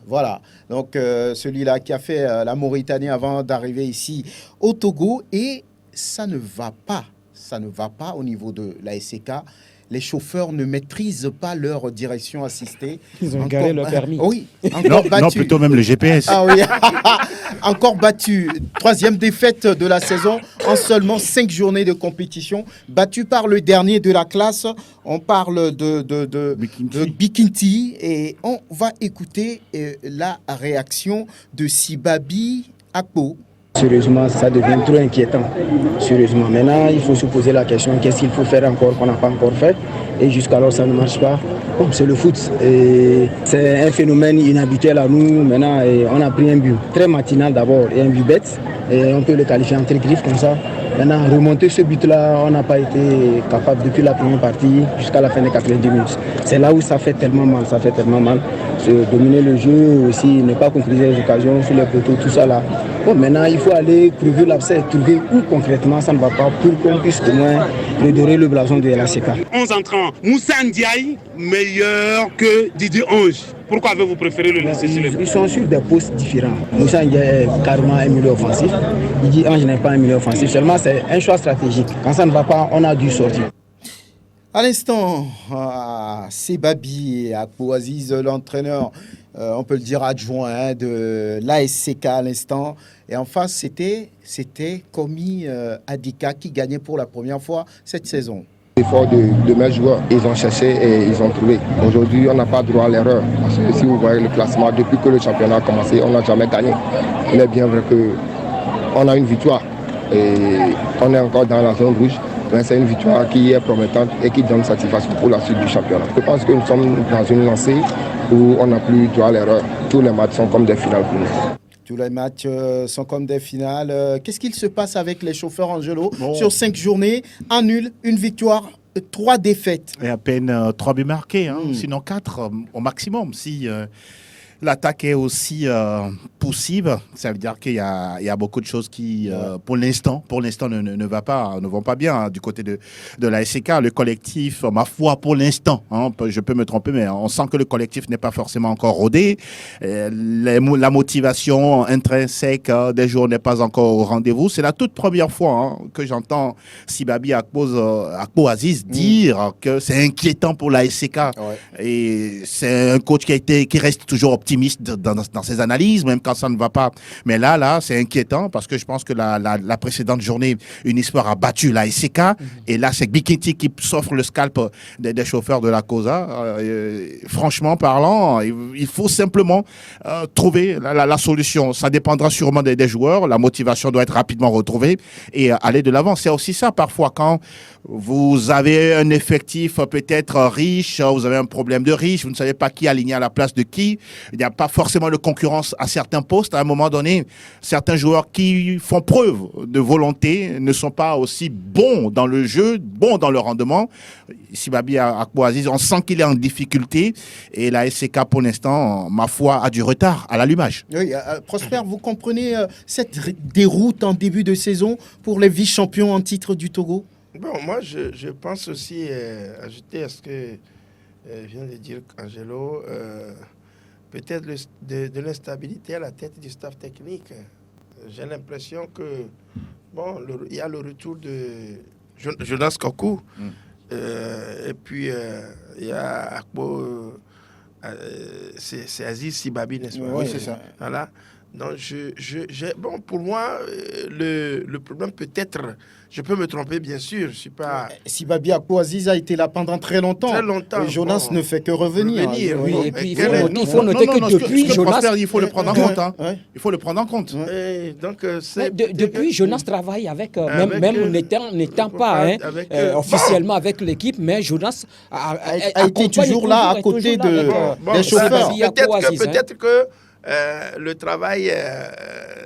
voilà. Donc celui-là qui a fait la Mauritanie avant d'arriver ici au Togo et ça ne va pas au niveau de la SCK. Les chauffeurs ne maîtrisent pas leur direction assistée. Ils ont garé leur permis. Oui, encore battu. Non, plutôt même le GPS. Ah oui, encore battu. 3e défaite de la saison en seulement 5 journées de compétition. Battu par le dernier de la classe. On parle de Bikinti. Et on va écouter la réaction de Sibabi Akpo. Sérieusement, ça devient trop inquiétant. Sérieusement. Maintenant, il faut se poser la question, qu'est-ce qu'il faut faire encore qu'on n'a pas encore fait? Et jusqu'alors, ça ne marche pas. Bon, c'est le foot. Et c'est un phénomène inhabituel à nous. Maintenant, on a pris un but très matinal d'abord et un but bête. Et on peut le qualifier en griffes comme ça. Maintenant, remonter ce but-là, on n'a pas été capable depuis la première partie jusqu'à la fin des 90 minutes. C'est là où ça fait tellement mal, Dominer le jeu aussi, ne pas concrétiser les occasions sur les poteaux, tout ça là. Bon, maintenant, il faut aller trouver l'abcès, trouver où concrètement ça ne va pas pour qu'on puisse au moins redorer le blason de la CK. 11 entrants. Moussa Ndiaye, meilleur que Didier Ange. Pourquoi avez-vous préféré le laisser sur le banc? Ils sont sur des postes différents. Moussa Ndiaye est carrément un milieu offensif. Didier Ange n'est pas un milieu offensif. Seulement, c'est un choix stratégique. Quand ça ne va pas, on a dû sortir. À l'instant, Sebabi Akpo-Aziz, l'entraîneur, on peut le dire adjoint de l'ASCK à l'instant. Et en face, c'était Komi Adika qui gagnait pour la première fois cette saison. L'effort de mes joueurs, ils ont cherché et ils ont trouvé. Aujourd'hui, on n'a pas droit à l'erreur. Parce que si vous voyez le classement, depuis que le championnat a commencé, on n'a jamais gagné. Il est bien vrai qu'on a une victoire et on est encore dans la zone rouge. Mais c'est une victoire qui est promettante et qui donne satisfaction pour la suite du championnat. Je pense que nous sommes dans une lancée où on n'a plus droit à l'erreur. Tous les matchs sont comme des finales pour nous. Tous les matchs sont comme des finales. Qu'est-ce qu'il se passe avec les chauffeurs Angelo sur 5 journées? Un nul, une victoire, 3 défaites. Et à peine 3 buts marqués, sinon 4 au maximum. Si l'attaque est aussi possible, ça veut dire qu'il y a beaucoup de choses qui, pour l'instant, ne vont pas bien du côté de la SCK. Le collectif, ma foi, pour l'instant, je peux me tromper, mais on sent que le collectif n'est pas forcément encore rodé. La motivation intrinsèque des joueurs n'est pas encore au rendez-vous. C'est la toute première fois que j'entends Sebabi Akpo-Aziz dire que c'est inquiétant pour la SCK. Ouais. Et c'est un coach qui reste toujours optimiste dans ses analyses, même quand ça ne va pas. Mais là, c'est inquiétant parce que je pense que la précédente journée, Unisport a battu la SCK. Et là, c'est Bikiti qui s'offre le scalp des chauffeurs de la COSA. Franchement parlant, il faut simplement trouver la solution. Ça dépendra sûrement des joueurs. La motivation doit être rapidement retrouvée et aller de l'avant. C'est aussi ça, parfois, quand vous avez un effectif peut-être riche, vous avez un problème de riche, vous ne savez pas qui aligner à la place de qui. Il n'y a pas forcément de concurrence à certains postes. À un moment donné, certains joueurs qui font preuve de volonté ne sont pas aussi bons dans le jeu, bons dans le rendement. Sebabi Akpo-Aziz, on sent qu'il est en difficulté et la SCK pour l'instant, ma foi, a du retard à l'allumage. Oui, Prosper, vous comprenez cette déroute en début de saison pour les vice-champions en titre du Togo? Bon, moi, je pense aussi ajouter à ce que vient de dire Angelo, peut-être de l'instabilité à la tête du staff technique. J'ai l'impression que, il y a le retour de Jonas Kokou, et puis il y a Akpo, c'est Aziz Sebabi, n'est-ce pas? Oui, c'est ça. Voilà. Donc, pour moi, le problème peut-être, je peux me tromper, bien sûr, je suis pas... Sebabi Akpo-Aziz a été là pendant très longtemps. Très longtemps. Et Jonas ne fait que revenir. Oui. Et puis, il faut noter que depuis Jonas... Il faut le prendre en compte. Il faut le prendre en compte. Donc, depuis, Jonas travaille avec même n'étant pas officiellement avec l'équipe, mais Jonas a été toujours là à côté des chauffeurs. Peut-être que le travail...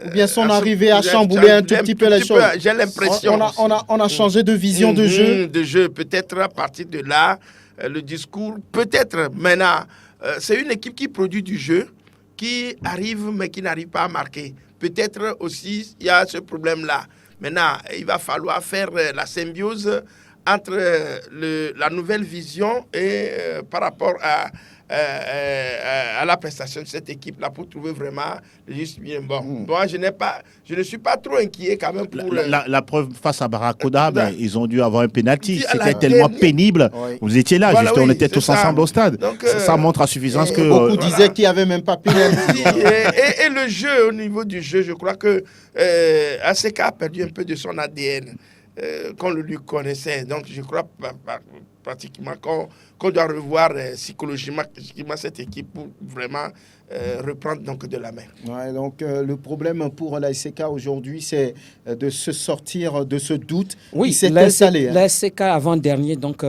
ou bien son arrivée a chamboulé un tout petit peu les choses. J'ai l'impression... On a changé de vision de jeu. Peut-être à partir de là, le discours... Peut-être maintenant, c'est une équipe qui produit du jeu, qui arrive mais qui n'arrive pas à marquer. Peut-être aussi, il y a ce problème-là. Maintenant, il va falloir faire la symbiose entre la nouvelle vision et par rapport à la prestation de cette équipe-là pour trouver vraiment le juste bien. Moi, je ne suis pas trop inquiet quand même pour... La preuve face à Barracuda, ils ont dû avoir un penalty. C'était tellement pénible. Oui. Vous étiez là, voilà, on était tous ensemble au stade. Donc, ça montre à suffisance que... Beaucoup disaient qu'il n'y avait même pas penalty. et le jeu, au niveau du jeu, je crois que ACK a perdu un peu de son ADN qu'on le lui connaissait. Donc, je crois pratiquement qu'on doit revoir psychologiquement cette équipe pour vraiment reprendre donc de la main. Ouais, donc le problème pour la SCK aujourd'hui, c'est de se sortir de ce doute qui s'est installé. La SCK avant-dernier, donc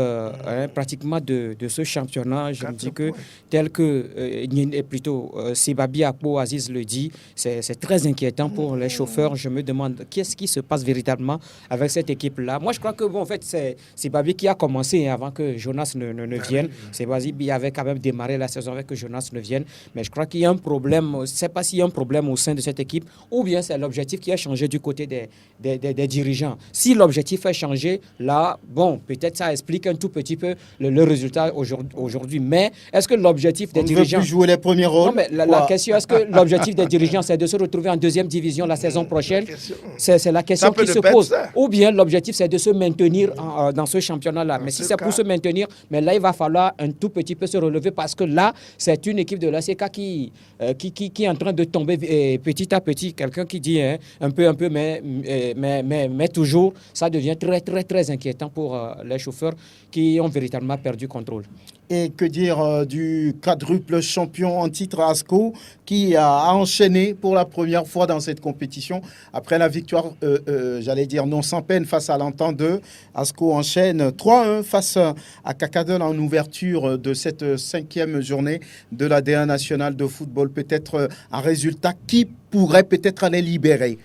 pratiquement de ce championnat, je me dis que tel que plutôt Sebabi Akpo-Aziz le dit, c'est très inquiétant pour les chauffeurs. Je me demande qu'est-ce qui se passe véritablement avec cette équipe-là. Moi, je crois que en fait, c'est Sebabi qui a commencé avant avant que Jonas ne vienne. Sebazi avait quand même démarré la saison avec que Jonas ne vienne. Mais je crois qu'il y a un problème. Je ne sais pas s'il y a un problème au sein de cette équipe ou bien c'est l'objectif qui a changé du côté des dirigeants. Si l'objectif a changé, là, bon, peut-être ça explique un tout petit peu le résultat aujourd'hui. Mais est-ce que l'objectif des dirigeants... On ne veut plus jouer les premiers rôles? Non, mais la question, est-ce que l'objectif des dirigeants, c'est de se retrouver en deuxième division la saison prochaine? C'est la question qui se pose. Ou bien l'objectif, c'est de se maintenir dans ce championnat-là. Mais si c'est pour se maintenir, mais là, il va falloir un tout petit peu se relever parce que là, c'est une équipe de l'ACK qui est en train de tomber petit à petit. Quelqu'un qui dit un peu, mais toujours, ça devient très, très, très inquiétant pour les chauffeurs qui ont véritablement perdu contrôle. Et que dire du quadruple champion en titre ASCO qui a enchaîné pour la première fois dans cette compétition après la victoire, j'allais dire non sans peine face à l'Entente 2. ASCO enchaîne 3-1 face à Kakadel en ouverture de cette 5e journée de la D1 nationale de football. Peut-être un résultat qui pourrait peut-être aller libérer.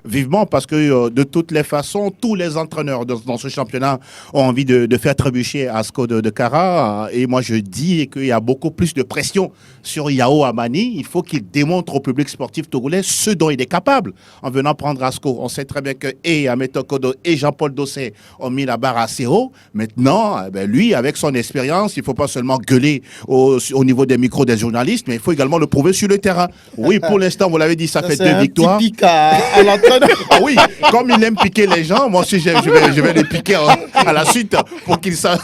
Vivement, parce que de toutes les façons, tous les entraîneurs dans ce championnat ont envie de faire trébucher ASCO de Kara. Et moi, je dis qu'il y a beaucoup plus de pression sur Yao Amani. Il faut qu'il démontre au public sportif togolais ce dont il est capable. En venant prendre ASCO, on sait très bien que Ahmed Tokodo et Jean-Paul Dossé ont mis la barre assez haut. Maintenant, lui, avec son expérience, il ne faut pas seulement gueuler au niveau des micros des journalistes, mais il faut également le prouver sur le terrain. Oui, pour l'instant, vous l'avez dit, ça fait 2 victoires. C'est un petit pic à l'entraîneur. Ah oui, comme il aime piquer les gens, moi aussi je vais les piquer à la suite pour qu'ils sentent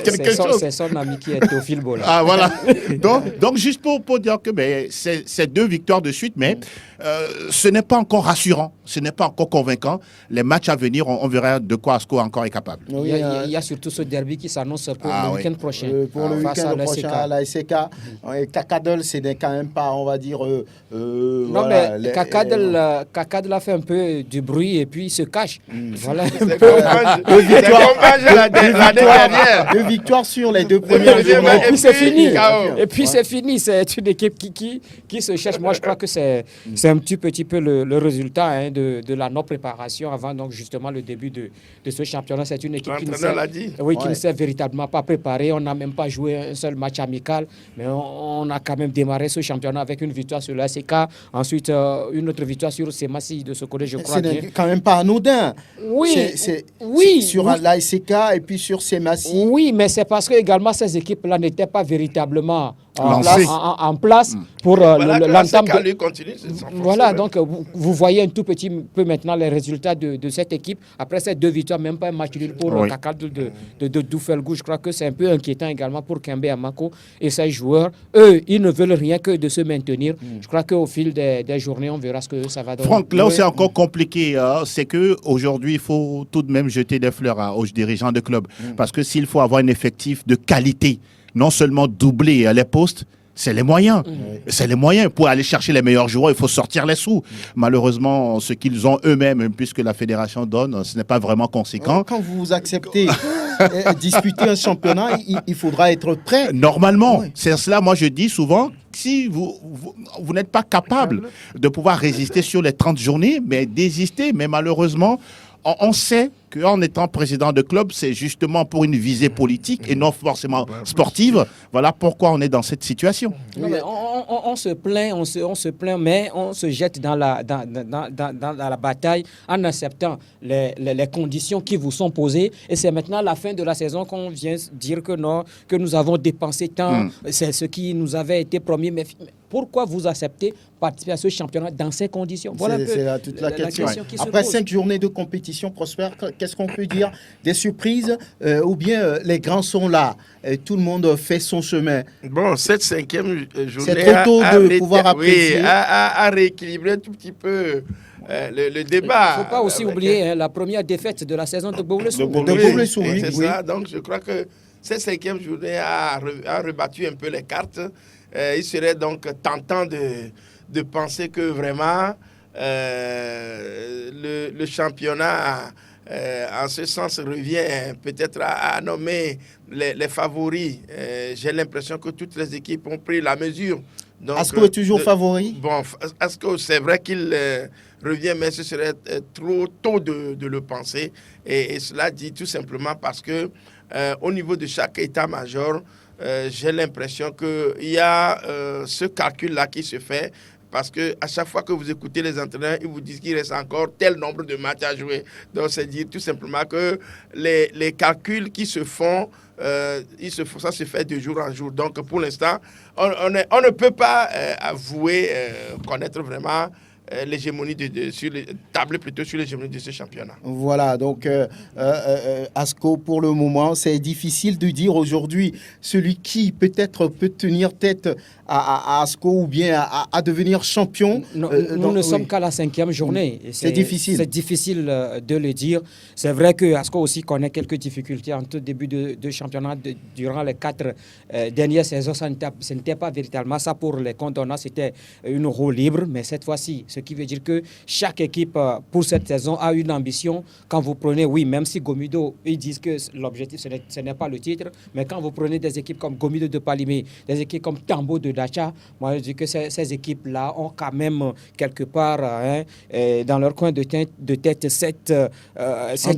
quelque chose. C'est son ami qui est Théophile Bola. Ah voilà. Donc juste pour dire que c'est 2 victoires de suite, mais ce n'est pas encore rassurant, ce n'est pas encore convaincant. Les matchs à venir, on verra de quoi ASCO encore est capable. Il y a surtout ce derby qui s'annonce pour le week-end prochain. Pour le week-end prochain à la SCK. Kakadel, ce n'est quand même pas, on va dire... non, mais Kakadel a fait un peu du bruit et puis il se cache. Voilà. Deux victoires sur les 2 premières journées. Et puis c'est fini. Et puis c'est fini. C'est une équipe qui se cherche. Moi, je crois que c'est un petit peu le résultat de la non-préparation avant donc justement le début de ce championnat. C'est une équipe qui ne s'est véritablement pas préparée. On n'a même pas joué un seul match amical, mais on a quand même démarré ce championnat avec une victoire sur la SK, ensuite une autre victoire sur Semassi de ce côté, je crois. C'est quand même pas anodin. Oui, sur l'ASK et puis sur Semassi. Oui, mais c'est parce que également ces équipes-là n'étaient pas véritablement en place pour l'entame. Voilà, donc vous voyez un tout petit peu maintenant les résultats de cette équipe. Après ces 2 victoires, même pas un match nul pour Kakadel de Doufelgou. Je crois que c'est un peu inquiétant également pour Kembe Amako et ses joueurs. Eux, ils ne veulent rien que de se maintenir. Je crois qu'au fil des journées, on verra ce que ça va donner. Franck, là où c'est encore compliqué, c'est qu'aujourd'hui, il faut tout de même jeter des fleurs aux dirigeants de club. Parce que s'il faut avoir un effectif de qualité, non seulement doubler les postes, c'est les moyens. C'est les moyens. Pour aller chercher les meilleurs joueurs, il faut sortir les sous. Malheureusement, ce qu'ils ont eux-mêmes, puisque la fédération donne, ce n'est pas vraiment conséquent. Quand vous acceptez disputer un championnat, il faudra être prêt. Normalement, c'est cela, moi je dis souvent, si vous n'êtes pas capable de pouvoir résister sur les 30 journées, mais désister, mais malheureusement, on sait qu'en étant président de club, c'est justement pour une visée politique et non forcément sportive. Voilà pourquoi on est dans cette situation. Non, mais on se plaint, mais on se jette dans la bataille en acceptant les conditions qui vous sont posées. Et c'est maintenant la fin de la saison qu'on vient dire que nous avons dépensé tant. C'est ce qui nous avait été promis. Mais pourquoi vous acceptez participer à ce championnat dans ces conditions? Voilà c'est toute la question qui Après se pose. 5 journées de compétition, Prosper, qu'est-ce qu'on peut dire? Des surprises ou bien les grands sont là et tout le monde fait son chemin? Bon, cette 5e journée c'est trop tôt de pouvoir apprécier. A rééquilibré un tout petit peu le débat. Il ne faut pas aussi oublier la première défaite de la saison de Boulessou. C'est ça, donc je crois que cette 5e journée a rebattu un peu les cartes. Il serait donc tentant de penser que vraiment le championnat, en ce sens, revient peut-être à nommer les favoris. J'ai l'impression que toutes les équipes ont pris la mesure Donc, Asco est toujours favori? Bon, Asco, c'est vrai qu'il revient, mais ce serait trop tôt de le penser. Et cela dit tout simplement parce que au niveau de chaque état-major, j'ai l'impression qu'il y a ce calcul-là qui se fait. Parce qu'à chaque fois que vous écoutez les entraîneurs, ils vous disent qu'il reste encore tel nombre de matchs à jouer. Donc, c'est dire tout simplement que les calculs qui se font, ça se fait de jour en jour. Donc, pour l'instant, on ne peut pas avouer connaître vraiment l'hégémonie tabler plutôt sur l'hégémonie de ce championnat. Voilà, donc Asco, pour le moment, c'est difficile de dire aujourd'hui celui qui peut-être peut tenir tête à Asco ou bien à devenir champion. Nous ne sommes qu'à la 5e journée. C'est difficile. C'est difficile de le dire. C'est vrai que Asco aussi connaît quelques difficultés en tout début de championnat. Durant les 4 dernières saisons, ce n'était pas véritablement ça pour les Condornas. C'était une roue libre, mais cette fois-ci, ce qui veut dire que chaque équipe pour cette saison a une ambition. Quand vous prenez, oui, même si Gomido, ils disent que l'objectif, ce n'est pas le titre, mais quand vous prenez des équipes comme Gomido de Palimé, des équipes comme Tambo de Dacha, moi je dis que ces équipes-là ont quand même quelque part dans leur coin de tête cette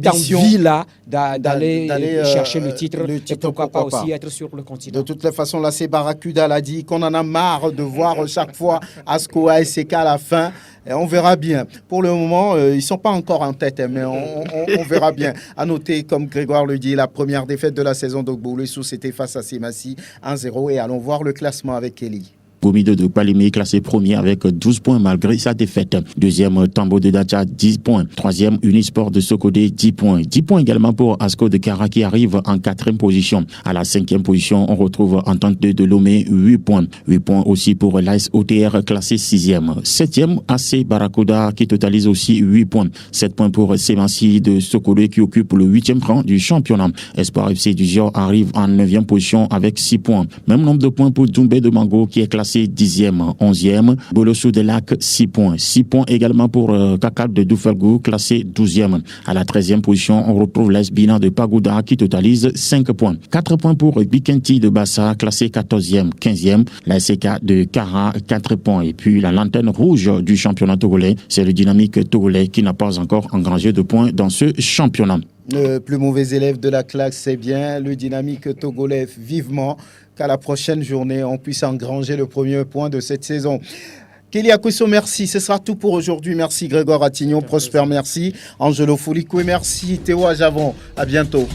envie-là d'aller chercher le titre et pourquoi pas aussi être sur le continent. De toute façon, là, c'est Barracuda l'a dit qu'on en a marre de voir chaque fois Asco ASK à la fin. Et on verra bien. Pour le moment, ils ne sont pas encore en tête, mais on verra bien. À noter, comme Grégoire le dit, la première défaite de la saison d'Ogboulessou, c'était face à Semassi 1-0. Et allons voir le classement avec Eli. Gomido de Palimé classé premier avec 12 points malgré sa défaite. Deuxième, Tambo de Dacha, 10 points. Troisième, Unisport de Sokodé, 10 points. 10 points également pour Asco de Kara qui arrive en 4e position. À la 5e position, on retrouve Entente de Lomé, 8 points. 8 points aussi pour l'AS OTR classé 6e. 7e, AC Barracuda qui totalise aussi 8 points. 7 points pour Semassi de Sokodé qui occupe le 8e rang du championnat. Espoir FC du Gior arrive en 9e position avec 6 points. Même nombre de points pour Doumbé de Mango qui est classé 10e, 11e, Bolossou de Lac, 6 points. 6 points également pour Kakab de Doufelgou, classé 12e. À la 13e position, on retrouve l'Esbina de Pagouda qui totalise 5 points. 4 points pour Bikenti de Bassa, classé 14e, 15e. La SK de Kara, 4 points. Et puis la lanterne rouge du championnat togolais, c'est le Dynamique togolais qui n'a pas encore engrangé de points dans ce championnat. Le plus mauvais élève de la classe, c'est bien le Dynamique togolais. Vivement qu'à la prochaine journée, on puisse engranger le premier point de cette saison. Kelly Akousso, merci. Ce sera tout pour aujourd'hui. Merci Grégoire Attignon. Prosper, merci. Angelo Foulikou, merci. Théo Ajavon, à bientôt.